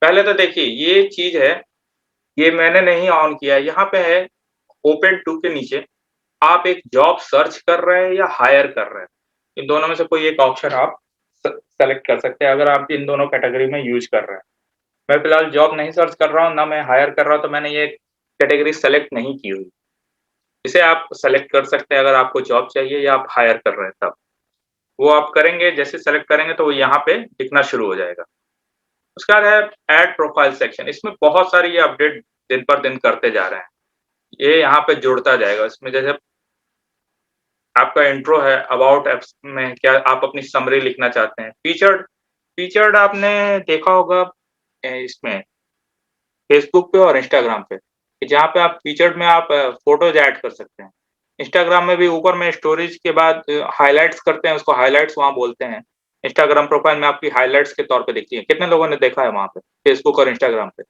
पहले तो देखिए ये चीज़ है, ये मैंने नहीं ऑन किया है। यहाँ पे है ओपन टू के नीचे आप एक जॉब सर्च कर रहे हैं या हायर कर रहे हैं। इन दोनों में से कोई एक ऑप्शन आप सेलेक्ट कर सकते हैं अगर आप इन दोनों कैटेगरी में यूज़ कर रहे हैं। मैं फिलहाल जॉब नहीं सर्च कर रहा हूँ, ना मैं हायर कर रहा हूँ, तो मैंने ये कैटेगरी सेलेक्ट नहीं की हुई। इसे आप सेलेक्ट कर सकते हैं अगर आपको जॉब चाहिए या आप हायर कर रहे हैं तब। वो आप करेंगे, जैसे सेलेक्ट करेंगे तो वो यहाँ पे दिखना शुरू हो जाएगा। उसके बाद है ऐड प्रोफाइल सेक्शन, इसमें बहुत सारी ये अपडेट दिन पर दिन करते जा रहे हैं। ये यहाँ पे जुड़ता जाएगा, इसमें जैसे आपका इंट्रो है, अबाउट एप्स में क्या आप अपनी समरी लिखना चाहते हैं। फीचर्ड फीचर्ड आपने देखा होगा इसमें फेसबुक पे और इंस्टाग्राम पे, कि जहाँ पे आप फीचर्ड में आप फ़ोटोज़ ऐड कर सकते हैं। इंस्टाग्राम में भी ऊपर में स्टोरेज के बाद हाइलाइट्स करते हैं, उसको हाइलाइट्स वहाँ बोलते हैं। इंस्टाग्राम प्रोफाइल में आपकी हाइलाइट्स के तौर पे दिखती है। कितने लोगों ने देखा है वहाँ पे, फेसबुक और इंस्टाग्राम पे?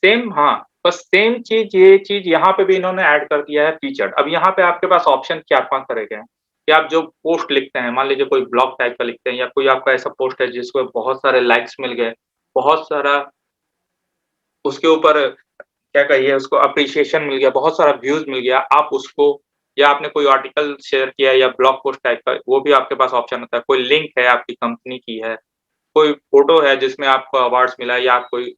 सेम हाँ, बस सेम चीज़ ये चीज़ यहाँ पे भी इन्होंने ऐड कर दिया है फीचर्ड। अब यहाँ पे आपके पास ऑप्शन 4-5 तरह के हैं, कि आप जो पोस्ट लिखते हैं, मान लीजिए कोई ब्लॉग टाइप का लिखते हैं या कोई आपका ऐसा पोस्ट है जिसको बहुत सारे लाइक्स मिल गए, बहुत सारा उसके ऊपर क्या कहिए उसको एप्रिसिएशन मिल गया, बहुत सारा व्यूज़ मिल गया, आप उसको या आपने कोई आर्टिकल शेयर किया या ब्लॉग पोस्ट टाइप का, वो भी आपके पास ऑप्शन होता है। कोई लिंक है आपकी कंपनी की है, कोई फ़ोटो है जिसमें आपको अवार्ड्स मिला है या कोई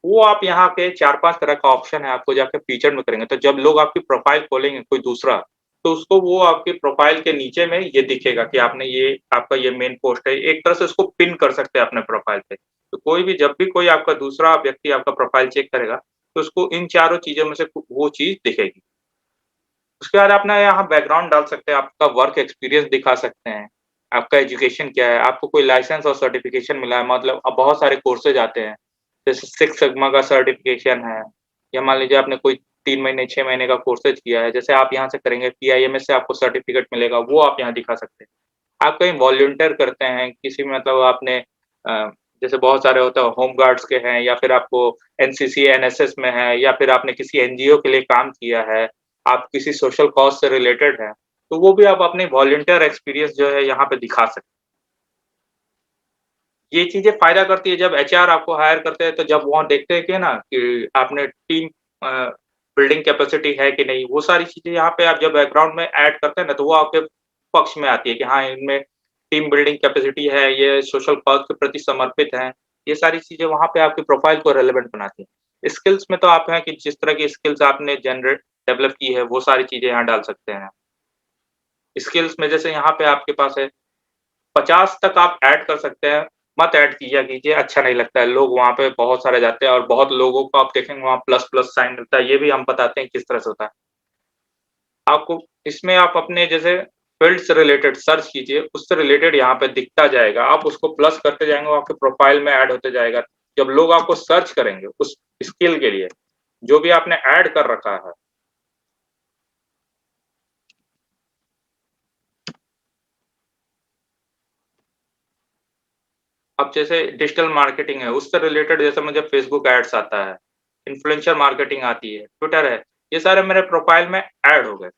वो आप यहाँ पे 4-5 तरह का ऑप्शन है, आपको जाके फीचर में करेंगे, तो जब लोग आपकी प्रोफ़ाइल खोलेंगे कोई दूसरा, तो उसको वो आपकी प्रोफ़ाइल के नीचे में ये दिखेगा कि आपने ये आपका ये मेन पोस्ट है। एक तरह से उसको पिन कर सकते हैं अपने प्रोफ़ाइल पे। तो कोई भी जब भी कोई आपका दूसरा व्यक्ति आपका प्रोफ़ाइल चेक करेगा, तो उसको इन चारों चीज़ों में से वो चीज़ दिखेगी। उसके बाद अपना यहाँ बैकग्राउंड डाल सकते हैं, आपका वर्क एक्सपीरियंस दिखा सकते हैं, आपका एजुकेशन क्या है, आपको कोई लाइसेंस और सर्टिफ़िकेशन मिला है मतलब अब बहुत सारे कोर्सेज़ आते हैं, जैसे सिक्स सिग्मा का सर्टिफ़िकेशन है या मान लीजिए आपने कोई 3 महीने, 6 महीने का कोर्सेज़ किया है, जैसे आप यहाँ से करेंगे पीआईएमएस से आपको सर्टिफ़िकेट मिलेगा, वो आप यहाँ दिखा सकते हैं। आप कहीं वॉलंटियर करते हैं, किसी में मतलब आपने जैसे बहुत सारे होते हैं होम गार्ड्स के हैं या फिर आपको एनसीसी, एनएसएस में है या फिर आपने किसी एनजीओ के लिए काम किया है, आप किसी सोशल कॉज़ से रिलेटेड हैं, तो वो भी आप अपनी वॉलंटियर एक्सपीरियंस जो है यहाँ पे दिखा सकते हैं। ये चीज़ें फ़ायदा करती है जब एचआर आपको हायर करते हैं, तो जब वहाँ देखते हैं कि ना कि आपने टीम बिल्डिंग कैपेसिटी है कि नहीं, वो सारी चीज़ें यहाँ पे आप जब बैकग्राउंड में ऐड करते हैं ना, तो वो आपके पक्ष में आती है कि हाँ, इनमें टीम बिल्डिंग कैपेसिटी है, ये सोशल कॉज़ के प्रति समर्पित हैं। ये सारी चीज़ें वहाँ पे आपकी प्रोफ़ाइल को रेलेवेंट बनाती हैं। स्किल्स में तो आप हैं कि जिस तरह की स्किल्स आपने डेवलप की है, वो सारी चीज़ें यहाँ डाल सकते हैं। स्किल्स में जैसे यहाँ पे आपके पास है 50 तक आप ऐड कर सकते हैं, मत ऐड कीजिए, अच्छा नहीं लगता है। लोग वहाँ पे बहुत सारे जाते हैं और बहुत लोगों को आप देखेंगे वहाँ प्लस साइन मिलता है, ये भी हम बताते हैं किस तरह से होता है। आपको इसमें आप अपने जैसे फ़ील्ड से रिलेटेड सर्च कीजिए, उससे रिलेटेड यहाँ पे दिखता जाएगा, आप उसको प्लस करते जाएँगे, वो आपके प्रोफ़ाइल में ऐड होते जाएगा। जब लोग आपको सर्च करेंगे उस स्किल के लिए, जो भी आपने ऐड कर रखा है, अब जैसे डिजिटल मार्केटिंग है, उससे रिलेटेड जैसे मुझे फ़ेसबुक एड्स आता है, इन्फ्लुएंसर मार्केटिंग आती है, ट्विटर है, ये सारे मेरे प्रोफ़ाइल में ऐड हो गए।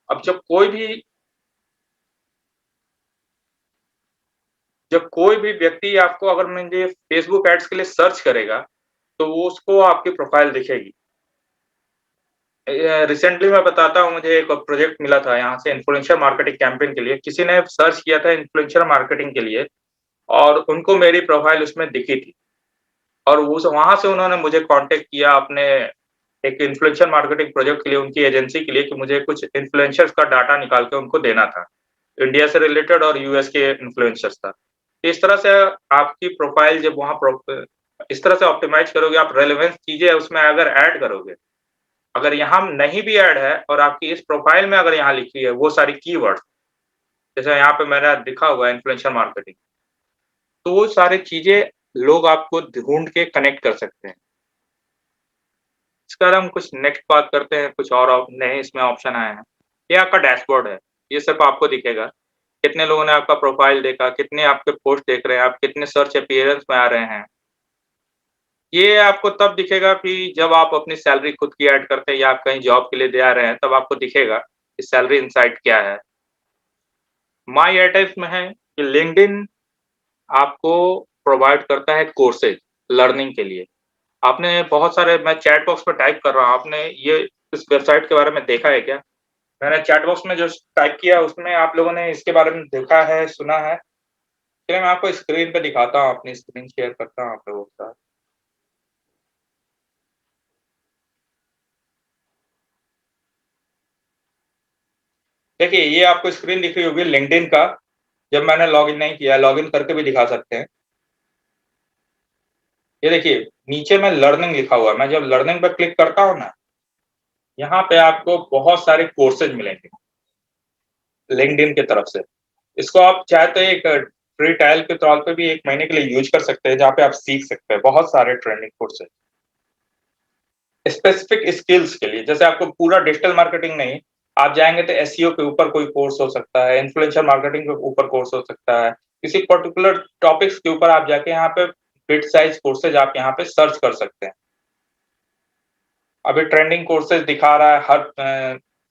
अब जब कोई भी व्यक्ति आपको अगर मुझे फ़ेसबुक एड्स के लिए सर्च करेगा, तो वो उसको आपकी प्रोफ़ाइल दिखेगी। रिसेंटली मैं बताता हूँ, मुझे एक प्रोजेक्ट मिला था यहाँ से इन्फ्लुएंसर मार्केटिंग कैंपेन के लिए। किसी ने सर्च किया था इन्फ्लुएंसर मार्केटिंग के लिए और उनको मेरी प्रोफ़ाइल उसमें दिखी थी और उस वहाँ से उन्होंने मुझे कॉन्टैक्ट किया अपने एक इन्फ्लुएंसर मार्केटिंग प्रोजेक्ट के लिए, उनकी एजेंसी के लिए कि मुझे कुछ इन्फ्लुएंसर्स का डाटा निकाल के उनको देना था। इंडिया से रिलेटेड और यूएस के इन्फ्लुएंसर्स था। इस तरह से आपकी प्रोफ़ाइल जब वहाँ इस तरह से ऑप्टिमाइज़ करोगे, आप रेलेवेंस चीज़ें उसमें अगर ऐड करोगे, अगर यहाँ नहीं भी ऐड है और आपकी इस प्रोफ़ाइल में अगर यहाँ लिखी है वो सारी कीवर्ड्स, जैसे यहाँ पे मेरा लिखा हुआ है इन्फ्लुएंसर मार्केटिंग, तो वो सारी चीज़ें लोग आपको ढूँढ के कनेक्ट कर सकते हैं। इसका हम कुछ नेक्स्ट बात करते हैं, कुछ और नए इसमें ऑप्शन आए हैं। ये आपका डैशबोर्ड है, ये सिर्फ़ आपको दिखेगा। कितने लोगों ने आपका प्रोफ़ाइल देखा, कितने आपके पोस्ट देख रहे हैं, आप कितने सर्च अपीयरेंस में आ रहे हैं। ये आपको तब दिखेगा कि जब आप अपनी सैलरी खुद की ऐड करते हैं या आप कहीं जॉब के लिए दे आ रहे हैं, तब आपको दिखेगा कि सैलरी इनसाइट क्या है। माय एयरटेल में है कि लिंक्डइन आपको प्रोवाइड करता है कोर्सेज़ लर्निंग के लिए। आपने बहुत सारे मैं चैट बॉक्स पे टाइप कर रहा हूँ, आपने ये इस वेबसाइट के बारे में देखा है क्या? मैंने चैट बॉक्स में जो टाइप किया उसमें आप लोगों ने इसके बारे में देखा है, सुना है? चलिए मैं आपको स्क्रीन पे दिखाता हूँ, अपनी स्क्रीन शेयर करता हूँ आप लोगों के साथ। देखिए, ये आपको स्क्रीन दिख रही होगी लिंक्डइन का, जब मैंने लॉगिन नहीं किया, लॉगिन करके भी दिखा सकते हैं। ये देखिए, नीचे में लर्निंग लिखा हुआ है, मैं जब लर्निंग पे क्लिक करता हूँ ना, यहाँ पे आपको बहुत सारे कोर्सेज़ मिलेंगे, लिंक्डइन की तरफ से। इसको आप चाहे तो एक फ्री ट्रायल के तौर पे भी 1 महीने के लिए यूज़ कर सकते हैं, जहाँ पे आप सीख सकते हैं, बहुत सारे ट्रेनिंग कोर्सेज़। स्पेसिफिक स्किल्स के लिए, जैसे आपको पूरा डिजिटल मार्केटिंग नहीं, आप जाएँगे तो एसईओ के ऊपर कोई कोर्स हो सकता है, इन्फ्लुएंसर मार्केटिंग के ऊपर कोर्स हो सकता है, किसी पर्टिकुलर टॉपिक्स के ऊपर आप जाके यहाँ पे बिट साइज़ कोर्सेज़ आप यहाँ पे सर्च कर सकते हैं। अभी ट्रेंडिंग कोर्सेज़ दिखा रहा है हर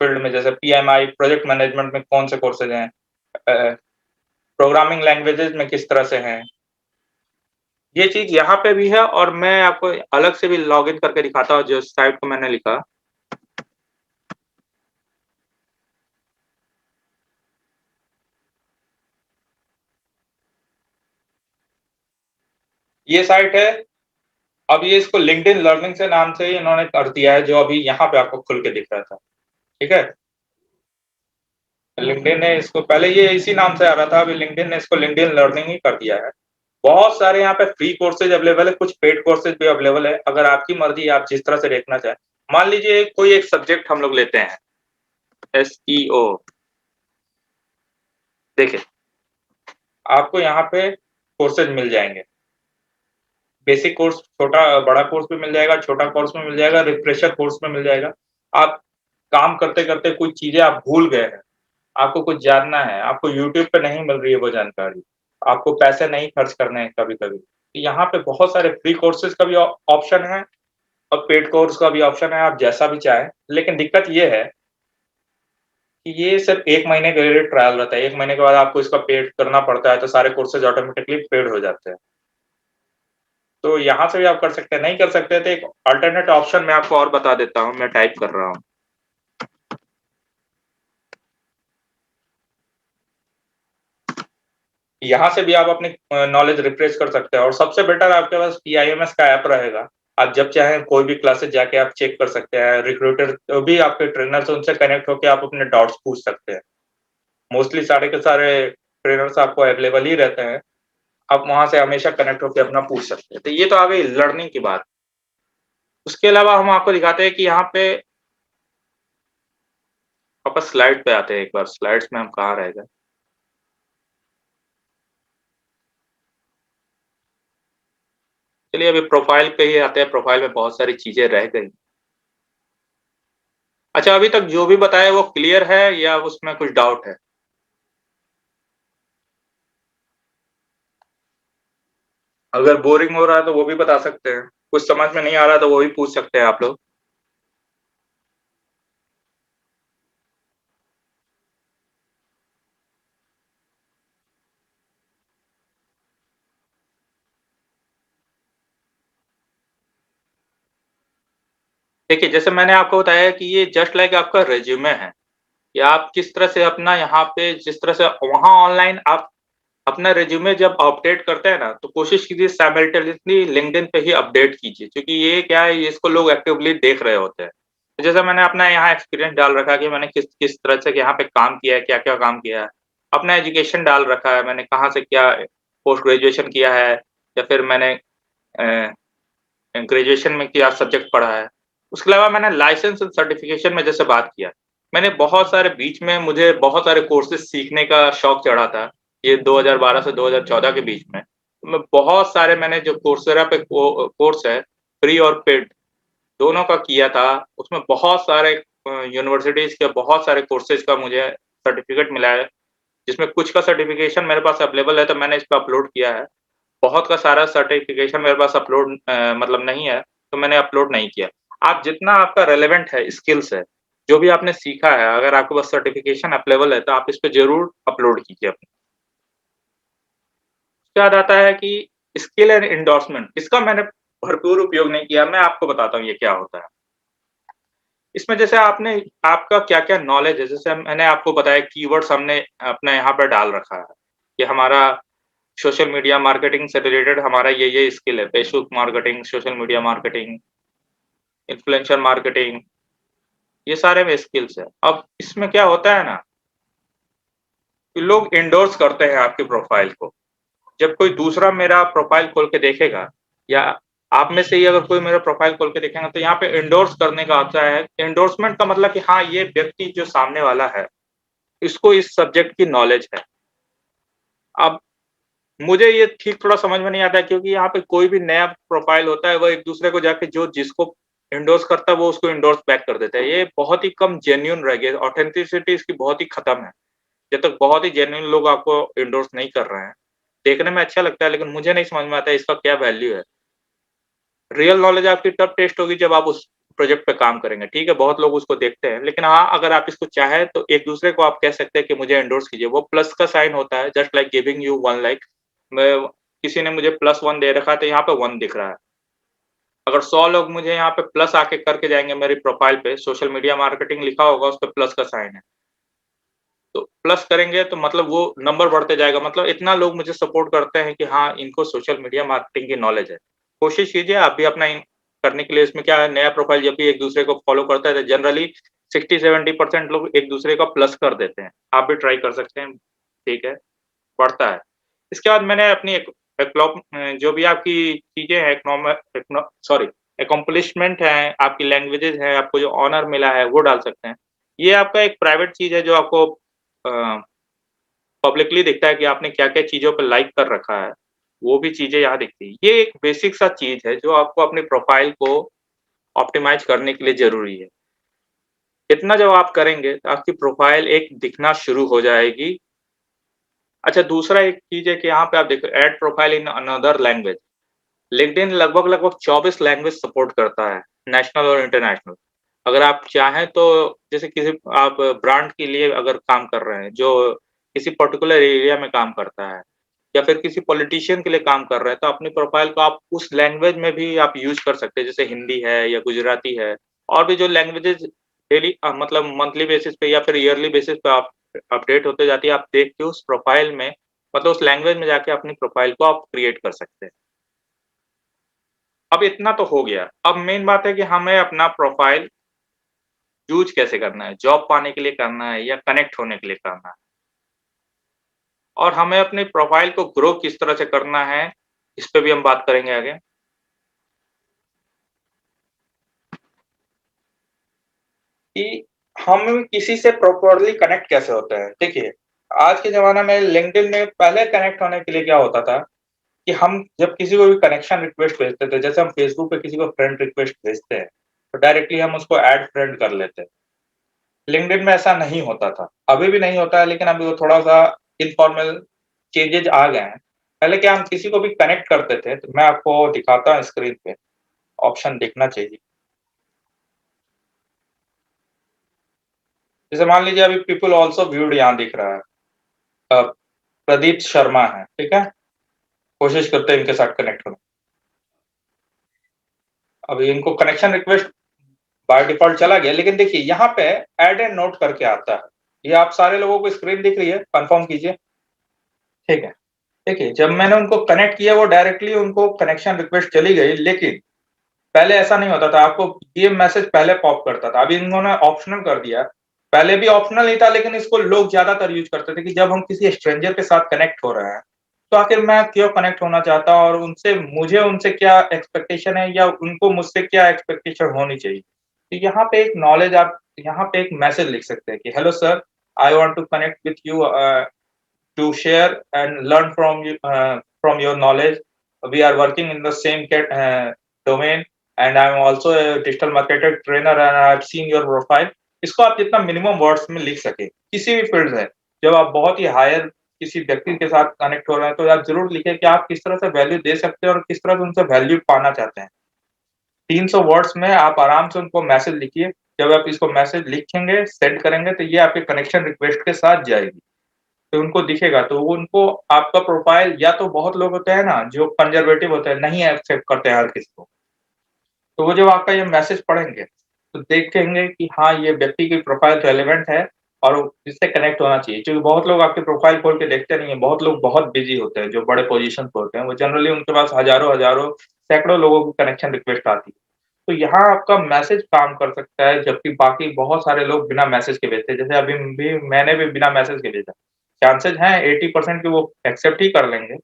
फील्ड में, जैसे पीएमआई, प्रोजेक्ट मैनेजमेंट में कौन से कोर्सेज़ हैं, प्रोग्रामिंग लैंग्वेजेज़ में किस तरह से हैं। ये चीज़ यहाँ पे भी है और मैं आपको अलग से भी लॉगिन करके दिखाता हूँ, जो साइट को मैंने लिखा। ये साइट है, अब ये इसको लिंक्डइन लर्निंग से नाम से ही इन्होंने कर दिया है, जो अभी यहाँ पे आपको खुल के दिख रहा था, ठीक है? लिंक्डइन ने इसको पहले ये इसी नाम से आ रहा था, अभी लिंक्डइन ने इसको लिंक्डइन लर्निंग ही कर दिया है। बहुत सारे यहाँ पे फ्री कोर्सेज़ अवेलेबल है, कुछ पेड कोर्सेज़ भी अवेलेबल है, अगर आपकी मर्ज़ी आप जिस तरह से देखना चाहें। मान लीजिए कोई एक सब्जेक्ट हम लोग लेते हैं, एसईओ, देखिए, आपको यहाँ पे कोर्सेज़ मिल जाएँगे। बेसिक कोर्स छोटा बड़ा कोर्स भी मिल जाएगा, छोटा कोर्स में मिल जाएगा, रिफ्रेशर कोर्स में मिल जाएगा। आप काम करते-करते कुछ चीज़ें आप भूल गए हैं, आपको कुछ जानना है, आपको यूट्यूब पे नहीं मिल रही है वो जानकारी, आपको पैसे नहीं खर्च करने हैं कभी-कभी। तो यहाँ पे बहुत सारे फ्री कोर्सेज़ का भी ऑप्शन है और पेड कोर्स का भी ऑप्शन है, आप जैसा भी चाहें। लेकिन दिक्कत ये है कि ये सिर्फ़ 1 महीने के लिए ट्रायल रहता है, 1 महीने के बाद आपको इसका पेड करना पड़ता है, तो सारे कोर्सेज़ ऑटोमैटिकली पेड हो जाते हैं। तो यहाँ से भी आप कर सकते हैं, नहीं कर सकते तो एक अल्टरनेट ऑप्शन मैं आपको और बता देता हूँ, मैं टाइप कर रहा हूँ। यहाँ से भी आप अपनी नॉलेज रिफ्रेश कर सकते हैं और सबसे बेटर आपके पास पीआईएमएस का ऐप रहेगा। आप जब चाहें कोई भी क्लासेस जाके आप चेक कर सकते हैं, रिक्रूटर जो भी आपके ट्रेनर्स हैं उनसे कनेक्ट होके आप अपने डाउट्स पूछ सकते हैं। मोस्टली सारे के सारे ट्रेनर्स आपको अवेलेबल ही रहते हैं, आप वहाँ से हमेशा कनेक्ट होके अपना पूछ सकते हैं। तो ये तो आ गई लर्निंग की बात। उसके अलावा हम आपको दिखाते हैं कि यहाँ पे वापस स्लाइड पे आते हैं एक बार, स्लाइड्स में हम कहाँ रह गए? चलिए अभी प्रोफाइल पे ही आते हैं, प्रोफाइल में बहुत सारी चीज़ें रह गई। अच्छा, अभी तक जो भी बताया वो क्लियर है या उसमें कुछ डाउट है? अगर बोरिंग हो रहा है तो वो भी बता सकते हैं, कुछ समझ में नहीं आ रहा है तो वो भी पूछ सकते हैं आप लोग। देखिए, जैसे मैंने आपको बताया कि ये जस्ट लाइक आपका रिज़्यूमे है, या आप किस तरह से अपना यहाँ पे जिस तरह से वहाँ ऑनलाइन आप अपना रिज़्यूमे जब अपडेट करते हैं ना, तो कोशिश कीजिए साइमल्टेनियसली लिंक्डइन पे ही अपडेट कीजिए, क्योंकि ये क्या है, ये इसको लोग एक्टिवली देख रहे होते हैं। तो जैसे मैंने अपना यहाँ एक्सपीरियंस डाल रखा है कि मैंने किस किस तरह से यहाँ पे काम किया है, क्या-क्या काम किया है। अपना एजुकेशन डाल रखा है, मैंने कहाँ से क्या पोस्ट ग्रेजुएशन किया है, या फिर मैंने अ, ग्रेजुएशन में क्या सब्जेक्ट पढ़ा है। उसके अलावा मैंने लाइसेंस एंड सर्टिफ़िकेशन में जैसे बात किया, मैंने बहुत सारे बीच में मुझे बहुत सारे कोर्सेज़ सीखने का शौक चढ़ा था, ये 2012 से 2014 के बीच में। मैं बहुत सारे मैंने जो कोर्सेरा पे कोर्स है, फ्री और पेड दोनों का किया था। उसमें बहुत सारे यूनिवर्सिटीज़ के बहुत सारे कोर्सेज़ का मुझे सर्टिफ़िकेट मिला है, जिसमें कुछ का सर्टिफ़िकेशन मेरे पास अवेलेबल है तो मैंने इस पे अपलोड किया है। बहुत का सारा सर्टिफ़िकेशन मेरे पास अपलोड मतलब नहीं है, तो मैंने अपलोड नहीं किया। आप जितना आपका रिलेवेंट है, स्किल्स है, जो भी आपने सीखा है, अगर आपके पास सर्टिफ़िकेशन अवेलेबल है, तो आप इस पे ज़रूर अपलोड कीजिए अपनी। उसके बाद आता है कि स्किल एंड एंडोर्समेंट, इसका मैंने भरपूर उपयोग नहीं किया, मैं आपको बताता हूँ ये क्या होता है। इसमें जैसे आपने आपका क्या-क्या नॉलेज है, जैसे मैंने आपको बताया कीवर्ड्स हमने अपने यहाँ पे डाल रखा है, कि हमारा सोशल मीडिया मार्केटिंग से रिलेटेड हमारा ये स्किल है, Facebook marketing, social media marketing, influencer marketing, ये सारे में स्किल्स है। अब इसमें क्या होता है ना, कि लोग एंडोर्स करते हैं आपकी प्रोफाइल को। जब कोई दूसरा मेरा प्रोफाइल खोल के देखेगा, या आप में से ही अगर कोई मेरा प्रोफाइल खोल के देखेगा, तो यहाँ पे एंडोर्स करने का आता है। एंडोर्समेंट का मतलब कि हाँ, ये व्यक्ति जो सामने वाला है, इसको इस सब्जेक्ट की नॉलेज है। अब मुझे ये ठीक थोड़ा समझ में नहीं आता है, क्योंकि यहाँ पे कोई भी नया प्रोफाइल होता है, वो एक-दूसरे को जाके जो जिसको एंडोर्स करता है, वो उसको एंडोर्स बैक कर देता है। ये बहुत ही कम जेन्युइन रह गया, ऑथेंटिसिटी इसकी बहुत ही खत्म है। जब तक बहुत ही जेन्युइन लोग आपको एंडोर्स नहीं कर रहे हैं, देखने में अच्छा लगता है, लेकिन मुझे नहीं समझ में आता है इसका क्या वैल्यू है। रियल नॉलेज आपकी तब टेस्ट होगी जब आप उस प्रोजेक्ट पे काम करेंगे, ठीक है? बहुत लोग उसको देखते हैं, लेकिन हाँ, अगर आप इसको चाहें तो एक-दूसरे को आप कह सकते हैं कि मुझे एंडोर्स कीजिए, वो प्लस का साइन होता है, just like giving you 1 like. मैं किसी ने मुझे +1 दे रखा है, तो यहाँ पे 1 दिख रहा है। अगर 100 लोग मुझे यहाँ पे प्लस आके करके जाएँगे मेरी प्रोफाइल पे, सोशल मीडिया मार्केटिंग लिखा होगा, उस पे प्लस का साइन है। तो प्लस करेंगे तो मतलब वो नंबर बढ़ते जाएगा, मतलब इतना लोग मुझे सपोर्ट करते हैं कि हाँ, इनको सोशल मीडिया मार्केटिंग की नॉलेज है। कोशिश कीजिए आप भी अपना इन करने के लिए। इसमें क्या है, नया प्रोफाइल जब भी एक-दूसरे को फॉलो करता है तो जनरली 60-70% लोग एक-दूसरे का प्लस कर देते हैं। आप भी ट्राई कर सकते हैं, ठीक है, बढ़ता है। इसके बाद मैंने अपनी जो भी आपकी चीज़ें हैं, अकम्प्लिशमेंट है, आपकी लैंग्वेजेज़ है, आपको जो ऑनर मिला है, वो डाल सकते हैं। ये आपका एक प्राइवेट चीज़ है जो आपको अ, पब्लिकली दिखता है कि आपने क्या-क्या चीज़ों पे लाइक कर रखा है, वो भी चीज़ें यहाँ दिखती हैं। ये एक बेसिक सा चीज़ है जो आपको अपनी प्रोफ़ाइल को ऑप्टिमाइज़ करने के लिए ज़रूरी है। इतना जब आप करेंगे तो आपकी प्रोफ़ाइल एक दिखना शुरू हो जाएगी। अच्छा, दूसरा एक चीज़ है कि यहाँ पे आप देखो, add profile in another language. LinkedIn लगभग-लगभग 24 लैंग्वेज सपोर्ट करता है, नेशनल और इंटरनेशनल। अगर आप चाहें तो जैसे किसी आप ब्रांड के लिए अगर काम कर रहे हैं, जो किसी पर्टिकुलर एरिया में काम करता है, या फिर किसी पॉलिटिशियन के लिए काम कर रहे हैं, तो अपनी प्रोफ़ाइल को आप उस लैंग्वेज में भी आप यूज़ कर सकते हैं, जैसे हिंदी है या गुजराती है और भी जो लैंग्वेजेज़ डेली मतलब मंथली बेसिस पे या फिर ईयरली बेसिस पे आप अपडेट होते जाती है, आप देख के उस प्रोफ़ाइल में मतलब उस लैंग्वेज में जाके अपनी प्रोफ़ाइल को आप क्रिएट कर सकते हैं। अब इतना तो हो गया, अब मेन बात है कि हमें अपना प्रोफ़ाइल यूज़ कैसे करना है, जॉब पाने के लिए करना है या कनेक्ट होने के लिए करना है। और हमें अपनी प्रोफ़ाइल को ग्रो किस तरह से करना है, इस पे भी हम बात करेंगे आगे। कि हम किसी से प्रॉपर्ली कनेक्ट कैसे होते हैं। देखिए, आज के ज़माने में लिंक्डइन में पहले कनेक्ट होने के लिए क्या होता था, कि हम जब किसी को भी कनेक्शन रिक्वेस्ट भेजते थे, जैसे हम फेसबुक पे किसी को फ्रेंड रिक्वेस्ट भेजते हैं, तो डायरेक्टली हम उसको ऐड फ्रेंड कर लेते हैं। लिंक्डइन में ऐसा नहीं होता था, अभी भी नहीं होता है लेकिन अभी वो थोड़ा-सा इनफॉर्मल चेंजेज़ आ गए हैं। पहले क्या हम किसी को भी कनेक्ट करते थे, तो मैं आपको दिखाता हूँ स्क्रीन पे, ऑप्शन दिखना चाहिए। जैसे मान लीजिए अभी पीपल आल्सो व्यूड यहाँ दिख रहा है। अ, प्रदीप शर्मा हैं, ठीक है? कोशिश करते हैं इनके साथ कनेक्ट होने। अभी इनको कनेक्शन रिक्वेस्ट बाय डिफ़ॉल्ट चला गया, लेकिन देखिए यहाँ पे ऐड एंड नोट करके आता है। ये आप सारे लोगों को स्क्रीन दिख रही है? कन्फर्म कीजिए। ठीक है। देखिए, जब मैंने उनको कनेक्ट किया वो डायरेक्टली उनको कनेक्शन रिक्वेस्ट चली गई, लेकिन पहले ऐसा नहीं होता था, आपको ये मैसेज पहले पॉप करता था, अभी इन्होंने ऑप्शनल कर दिया। पहले भी ऑप्शनल ही था लेकिन इसको लोग ज़्यादातर यूज़ करते थे कि जब हम किसी स्ट्रेंजर के साथ कनेक्ट हो रहे हैं, तो आखिर मैं क्यों कनेक्ट होना चाहता और मुझे उनसे क्या एक्सपेक्टेशन है या उनको मुझसे क्या एक्सपेक्टेशन होनी चाहिए। तो यहाँ पे एक नॉलेज आप यहाँ पे एक मैसेज लिख सकते हैं कि hello sir, I want to connect with you to share and learn from your knowledge. We are working in the same domain, and I'm also a digital marketer trainer, and I've seen your profile. इसको आप जितना minimum words में लिख सके किसी भी field में, जब आप बहुत ही हायर किसी व्यक्ति के साथ कनेक्ट हो रहे हैं तो आप जरूर लिखें कि आप किस तरह से वैल्यू दे सकते हैं और किस तरह से उनसे वैल्यू पाना चाहते हैं। 300 वर्ड्स में आप आराम से उनको मैसेज लिखिए। जब आप इसको मैसेज लिखेंगे, सेंड करेंगे तो ये आपके कनेक्शन रिक्वेस्ट के साथ जाएगी। तो उनको दिखेगा, तो वो उनको आपका प्रोफ़ाइल या तो बहुत लोग होते हैं ना, जो कंज़र्वेटिव होते हैं, नहीं एक्सेप्ट करते हैं हर किसी को। तो वो जब आपका ये मैसेज पढ़ेंगे, तो देखेंगे कि हाँ, ये व्यक्ति की प्रोफ़ाइल रेलेवेंट है और इससे कनेक्ट होना चाहिए। क्योंकि बहुत लोग आपकी प्रोफ़ाइल खोल के देखते नहीं हैं, बहुत लोग बहुत बिज़ी होते हैं, जो बड़े पोज़ीशन पे होते हैं, वो जनरली उनके पास हज़ारों-हज़ारों, सैकड़ों लोगों की कनेक्शन रिक्वेस्ट आती है। तो यहाँ आपका मैसेज काम कर सकता है, जबकि बाकी बहुत सारे लोग बिना मैसेज के भेजते हैं। जैसे अभी भी मैंने भी बिना मैसेज के भेजा। चांसेज़ हैं 80% कि वो एक्सेप्ट ही कर लेंगे।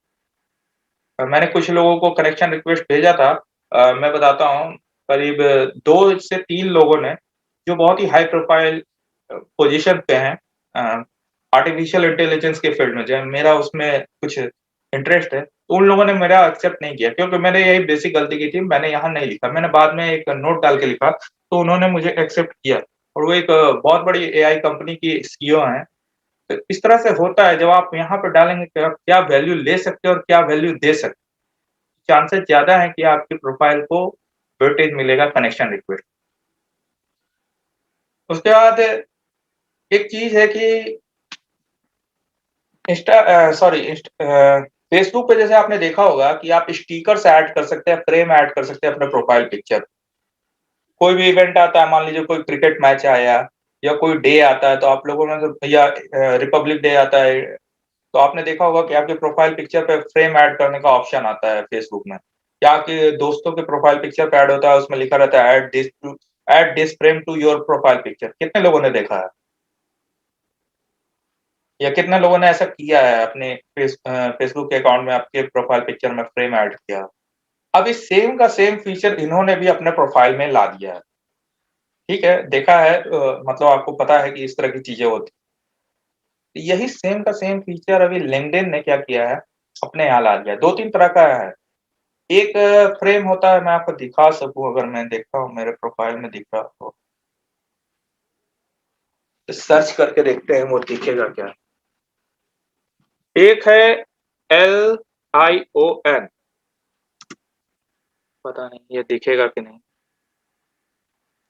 मैंने कुछ लोगों को कनेक्शन रिक्वेस्ट भेजा था। मैं बताता हूँ, करीब 2 से 3 लोगों ने, जो बहुत ही हाई प्रोफ़ाइल पोज़ीशन पे हैं, अ, आर्टिफ़िशियल इंटेलिजेंस के फ़ील्ड में, जो मेरा उसमें कुछ इंटरेस्ट है, तो उन लोगों ने मेरा एक्सेप्ट नहीं किया क्योंकि मैंने यही बेसिक गलती की थी, मैंने यहाँ नहीं लिखा। मैंने बाद में एक नोट डाल के लिखा, तो उन्होंने मुझे एक्सेप्ट किया और वो एक बहुत बड़ी एआई कंपनी की सीईओ हैं। तो इस तरह से होता है, जब आप यहाँ पे डालेंगे कि आप क्या वैल्यू ले सकते हो और क्या वैल्यू दे सकते हो, चांसेस ज़्यादा है कि आपकी प्रोफ़ाइल को वेटेज मिलेगा कनेक्शन रिक्वेस्ट। उसके बाद एक चीज़ है कि फेसबुक पे जैसे आपने देखा होगा कि आप स्टिकर्स ऐड कर सकते हैं, फ्रेम ऐड कर सकते हैं अपने प्रोफ़ाइल पिक्चर। कोई भी इवेंट आता है, मान लीजिए कोई क्रिकेट मैच आया या कोई डे आता है, तो आप लोगों में से या रिपब्लिक डे आता है, तो आपने देखा होगा कि आपके प्रोफ़ाइल पिक्चर पे फ्रेम ऐड करने का ऑप्शन आता है फेसबुक में। या आपके दोस्तों के प्रोफ़ाइल पिक्चर पे ऐड होता है, उसमें लिखा रहता है add this frame to your profile picture. कितने लोगों ने देखा है? या कितने लोगों ने ऐसा किया है अपने फेसबुक के अकाउंट में आपके प्रोफ़ाइल पिक्चर में फ्रेम ऐड किया? अब इस सेम का सेम फीचर इन्होंने भी अपने प्रोफ़ाइल में ला दिया है। ठीक है, देखा है, मतलब आपको पता है कि इस तरह की चीज़ें होती हैं। यही सेम का सेम फीचर अभी लिंक्डइन ने क्या किया है, अपने यहाँ ला दिया है। 2-3 तरह का है। एक फ्रेम होता है, मैं आपको दिखा सकूँ अगर मैं देखता हूँ मेरे प्रोफ़ाइल में दिख रहा हो। तो सर्च करके देखते हैं वो दिखेगा क्या? एक है LION, पता नहीं ये दिखेगा कि नहीं?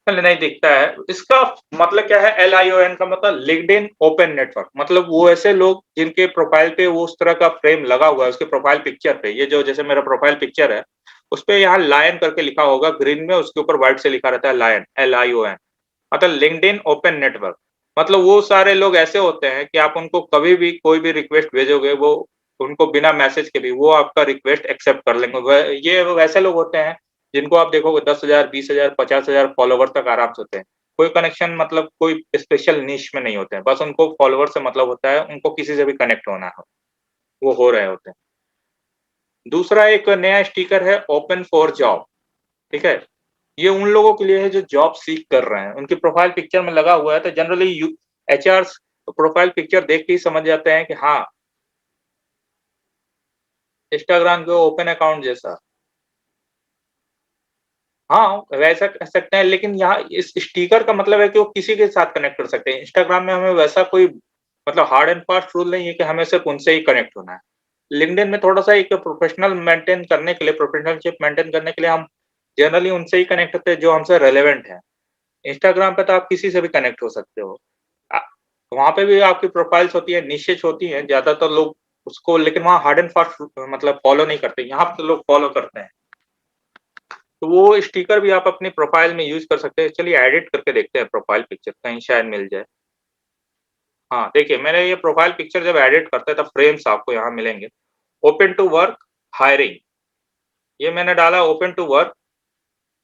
पहले नहीं दिखता है। इसका मतलब क्या है LION का मतलब लिंक्डइन ओपन नेटवर्क मतलब वो ऐसे लोग जिनके प्रोफाइल पे वो उस तरह का फ्रेम लगा हुआ है उसके प्रोफाइल पिक्चर पे। ये जो जैसे मेरा प्रोफाइल पिक्चर है, उसपे यहाँ लायन करके लिखा होगा ग्रीन में उसके ऊपर व्हाइट से लिखा रहता है लायन LION मतलब लिंक्डइन ओपन नेटवर्क। मतलब वो सारे लोग ऐसे होते हैं कि आप उनको कभी भी कोई भी रिक्वेस्ट भेजोगे वो उनको बिना मैसेज के भी वो आपका रिक्वेस्ट एक्सेप्ट कर लेंगे। ये वैसे लोग होते हैं जिनको आप देखोगे 10,000, 20,000, 50,000 फॉलोवर तक आराम से होते हैं। कोई कनेक्शन मतलब कोई स्पेशल निश में नहीं होते हैं। बस उनको फॉलोवर से मतलब होता है, उनको किसी से भी कनेक्ट होना हो, वो हो रहे होते हैं। दूसरा एक नया स्टिकर है ओपन फॉर जॉब, ठीक है? ये उन लोगों के लिए है जो जॉब सीक कर रहे हैं। उनकी प्रोफाइल पिक्चर में लगा हुआ है तो generally you HRs profile picture देख के ही समझ जाते हैं कि हाँ, इंस्टाग्राम के ओपन अकाउंट जैसा। हाँ, वैसा कह सकते हैं लेकिन यहाँ इस स्टिकर का मतलब है कि वो किसी के साथ कनेक्ट कर सकते हैं। इंस्टाग्राम में हमें वैसा कोई मतलब हार्ड एंड फास्ट रूल नहीं है कि हमें सिर्फ़ उनसे ही कनेक्ट होना है। लिंक्डइन में थोड़ा-सा एक प्रोफेशनल मेंटेन करने के लिए प्रोफेशनलशिप मेंटेन करने के लिए हम जनरली उनसे ही कनेक्ट होते हैं जो हमसे रेलेवेंट हैं। इंस्टाग्राम पे तो आप किसी से भी कनेक्ट हो सकते हो। अ, वहाँ पे भी आपकी प्रोफाइल्स होती है, निशेस होती हैं, ज़्यादातर लोग उसको लेकिन वहाँ हार्ड एंड फास्ट मतलब फॉलो नहीं करते। यहाँ पे तो लोग फॉलो करते हैं। तो वो स्टिकर भी आप अपनी प्रोफाइल में यूज़ कर सकते हैं। चलिए एडिट करके देखते हैं प्रोफाइल पिक्चर कहीं शायद मिल जाए। हाँ, देखिए मैंने ये प्रोफाइल पिक्चर जब एडिट करते हैं तब फ्रेम्स आपको यहाँ मिलेंगे। ओपन टू वर्क हायरिंग ये मैंने डाला ओपन टू वर्क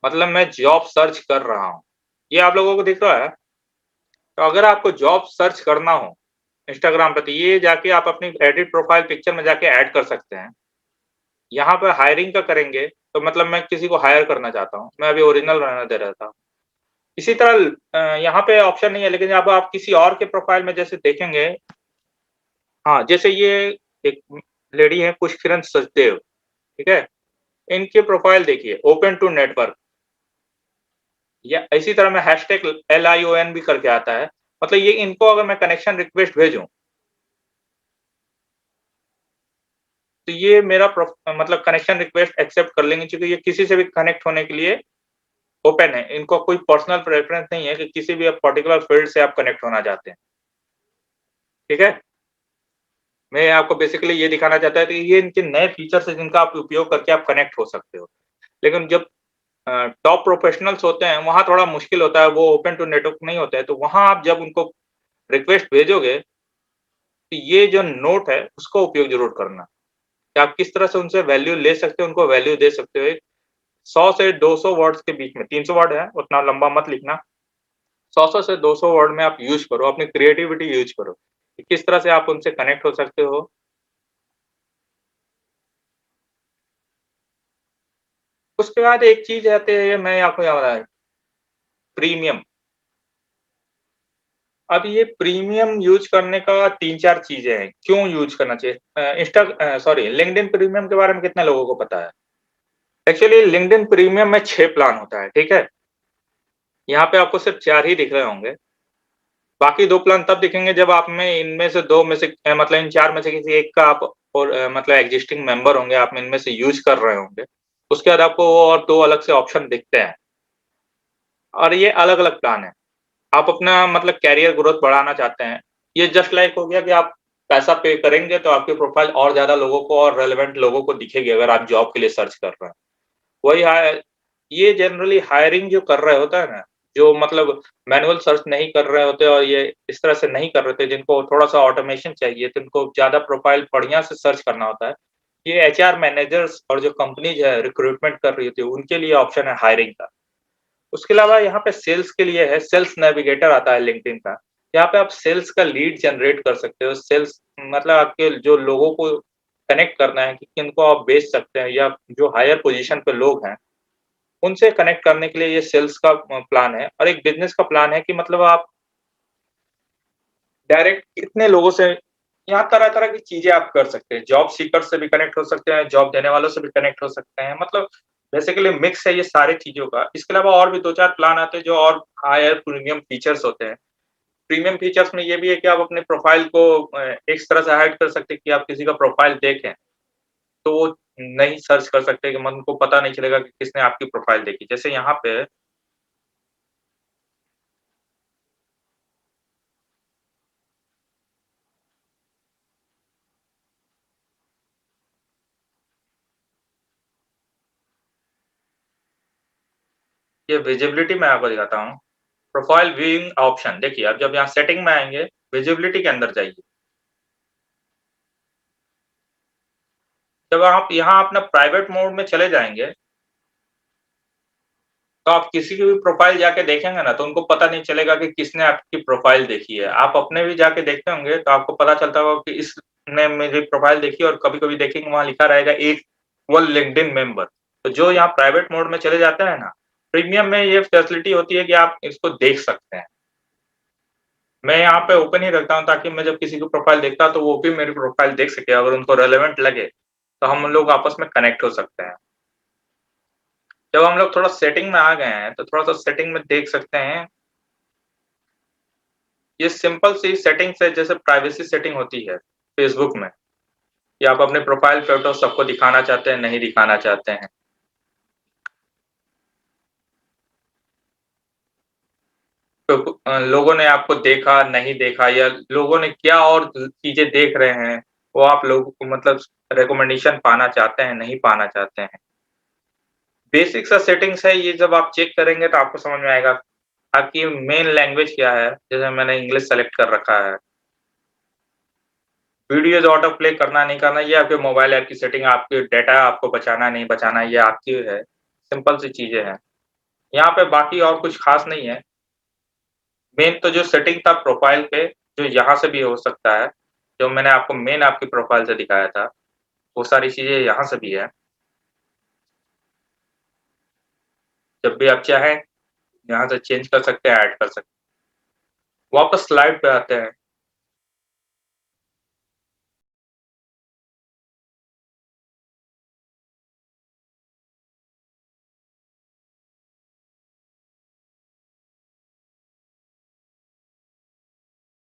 मतलब मैं जॉब सर्च कर रहा हूँ। ये आप लोगों को दिख रहा है? तो अगर आपको जॉब सर्च करना हो इंस्टाग्राम पे तो ये जाके आप अपनी एडिट प्रोफाइल पिक्चर में जाके ऐड कर सकते हैं। यहाँ पे हायरिंग का करेंगे तो मतलब मैं किसी को हायर करना चाहता हूँ। मैं अभी ओरिजिनल रहने दे रहा था। इसी तरह यहाँ पे ऑप्शन नहीं है लेकिन अब आप किसी और के प्रोफाइल में जैसे देखेंगे हाँ, जैसे ये एक लेडी है पुष्किरण सचदेव, ठीक है? इनके प्रोफाइल देखिए ओपन टू नेटवर्क या इसी तरह मैं हैशटैग LION भी करके आता है। मतलब ये इनको अगर मैं कनेक्शन रिक्वेस्ट भेजूँ तो ये मेरा मतलब कनेक्शन रिक्वेस्ट एक्सेप्ट कर लेंगे क्योंकि ये किसी से भी कनेक्ट होने के लिए ओपन है। इनको कोई पर्सनल प्रेफ़रेंस नहीं है कि किसी भी पर्टिकुलर फ़ील्ड से आप कनेक्ट होना चाहते हैं। ठीक है? मैं आपको बेसिकली ये दिखाना चाहता था कि ये इनके नए फीचर्स हैं जिनका आप उपयोग करके आप कनेक्ट हो सकते हो। लेकिन जब टॉप प्रोफ़ेशनल्स होते हैं, वहाँ थोड़ा मुश्किल होता है, वो ओपन टू नेटवर्क नहीं होते हैं, तो वहाँ आप जब उनको रिक्वेस्ट भेजोगे, तो ये जो नोट है, उसका उपयोग ज़रूर करना। कि आप किस तरह से उनसे वैल्यू ले सकते हो, उनको वैल्यू दे सकते हो। 100 से 200 वर्ड्स के बीच में 300 वर्ड है, उतना लंबा मत लिखना। 100 से 200 वर्ड में आप यूज़ करो, अपनी क्रिएटिविटी यूज़ करो, कि किस तरह से आप उनसे कनेक्ट हो सकते हो। उसके बाद एक चीज़ आती है, मैं आपको याद आया प्रीमियम। अब ये प्रीमियम यूज़ करने का 3-4 चीज़ें हैं, क्यों यूज़ करना चाहिए? सॉरी लिंक्डइन प्रीमियम के बारे में कितने लोगों को पता है? एक्चुअली लिंक्डइन प्रीमियम में 6 प्लान होता है, ठीक है? यहाँ पे आपको सिर्फ 4 ही दिख रहे होंगे। बाकी 2 प्लान तब दिखेंगे जब आप में इनमें से 2 में से मतलब इन 4 में से किसी एक का आप और मतलब एक्जिस्टिंग मेंबर होंगे, आप इनमें से यूज़ कर रहे होंगे। उसके बाद आपको वो और 2 अलग से ऑप्शन दिखते हैं और ये अलग-अलग प्लान हैं। आप अपना मतलब करियर ग्रोथ बढ़ाना चाहते हैं। ये जस्ट लाइक हो गया कि आप पैसा पे करेंगे तो आपकी प्रोफ़ाइल और ज़्यादा लोगों को और रेलेवेंट लोगों को दिखेगी अगर आप जॉब के लिए सर्च कर रहे हैं। वही ये जनरली हायरिंग जो कर रहे होता है ना, जो मतलब मैनुअल सर्च नहीं कर रहे होते और ये इस तरह से नहीं कर रहे थे, जिनको थोड़ा-सा ऑटोमेशन चाहिए, जिनको ज़्यादा प्रोफ़ाइल बढ़िया से सर्च करना होता है। ये एचआर मैनेजर्स और जो कंपनीज़ है रिक्रूटमेंट कर रही होती है, उनके लिए ऑप्शन है हायरिंग का। उसके अलावा यहाँ पे सेल्स के लिए है, सेल्स नेविगेटर आता है लिंक्डइन का। यहाँ पे आप सेल्स का लीड जनरेट कर सकते हो। सेल्स मतलब आपके जो लोगों को कनेक्ट करना है कि किनको आप बेच सकते हैं या जो हायर पोज़ीशन पे लोग हैं, उनसे कनेक्ट करने के लिए ये सेल्स का प्लान है और एक बिज़नेस का प्लान है कि मतलब आप डायरेक्ट कितने लोगों से यहाँ तरह-तरह की चीज़ें आप कर सकते हैं। जॉब सीकर्स से भी कनेक्ट हो सकते हैं, जॉब देने वालों से भी कनेक्ट हो सकते हैं। मतलब बेसिकली मिक्स है ये सारी चीज़ों का। इसके अलावा और भी 2-4 प्लान आते हैं जो और हायर प्रीमियम फीचर्स होते हैं। प्रीमियम फीचर्स में ये भी है कि आप अपने प्रोफ़ाइल को इस तरह से हाइड कर सकते हैं कि आप किसी का प्रोफ़ाइल देखें, तो वो नहीं सर्च कर सकते कि उनको पता नहीं चलेगा कि किसने आपकी प्रोफ़ाइल देखी। जैसे यहाँ पे ये विजिबिलिटी मैं आपको दिखाता हूँ। प्रोफाइल व्यूइंग ऑप्शन देखिए, अब जब यहाँ सेटिंग में आएँगे, विजिबिलिटी के अंदर जाइए। जब आप यहाँ अपना प्राइवेट मोड में चले जाएँगे तो आप किसी की भी प्रोफाइल जाके देखेंगे ना, तो उनको पता नहीं चलेगा कि किसने आपकी प्रोफाइल देखी है। आप अपने भी जाके देखते होंगे, तो आपको पता चलता होगा कि इसने मेरी प्रोफाइल देखी और कभी-कभी देखेंगे वहाँ लिखा रहेगा इक्वल लिंक्डइन मेंबर। तो जो यहाँ प्राइवेट मोड में चले जाते हैं ना, प्रीमियम में ये फैसिलिटी होती है कि आप इसको देख सकते हैं। मैं यहाँ पे ओपन ही रखता हूँ ताकि मैं जब किसी की प्रोफाइल देखता हूँ, तो वो भी मेरी प्रोफाइल देख सके, अगर उनको रेलेवेंट लगे, तो हम लोग आपस में कनेक्ट हो सकते हैं। जब हम लोग थोड़ा सेटिंग में आ गए हैं, तो थोड़ा-सा सेटिंग में देख सकते हैं। ये सिंपल सी सेटिंग्स है, जैसे प्राइवेसी सेटिंग होती है फेसबुक में, कि आप अपने प्रोफाइल फ़ोटो सबको दिखाना चाहते हैं, नहीं दिखाना चाहते हैं। तो लोगों ने आपको देखा, नहीं देखा या लोगों ने क्या और चीज़ें देख रहे हैं, वो आप लोगों को मतलब रिकमेंडेशन पाना चाहते हैं, नहीं पाना चाहते हैं। बेसिक सा सेटिंग्स है, ये जब आप चेक करेंगे तो आपको समझ में आएगा। आपकी मेन लैंग्वेज क्या है? जैसे मैंने इंग्लिश सेलेक्ट कर रखा है। वीडियोज़ ऑटो प्ले करना, नहीं करना, ये आपके मोबाइल ऐप की सेटिंग, आपके डाटा आपको बचाना, नहीं बचाना, ये आपकी है। सिंपल सी चीज़ें हैं। यहाँ पे बाकी और कुछ ख़ास नहीं है। मेन तो जो सेटिंग था प्रोफ़ाइल पे, जो यहाँ से भी हो सकता है, जो मैंने आपको मेन आपकी प्रोफ़ाइल से दिखाया था, वो सारी चीज़ें यहाँ से भी है। जब भी आप चाहें, यहाँ से चेंज कर सकते हैं, ऐड कर सकते हैं। वापस स्लाइड पे आते हैं।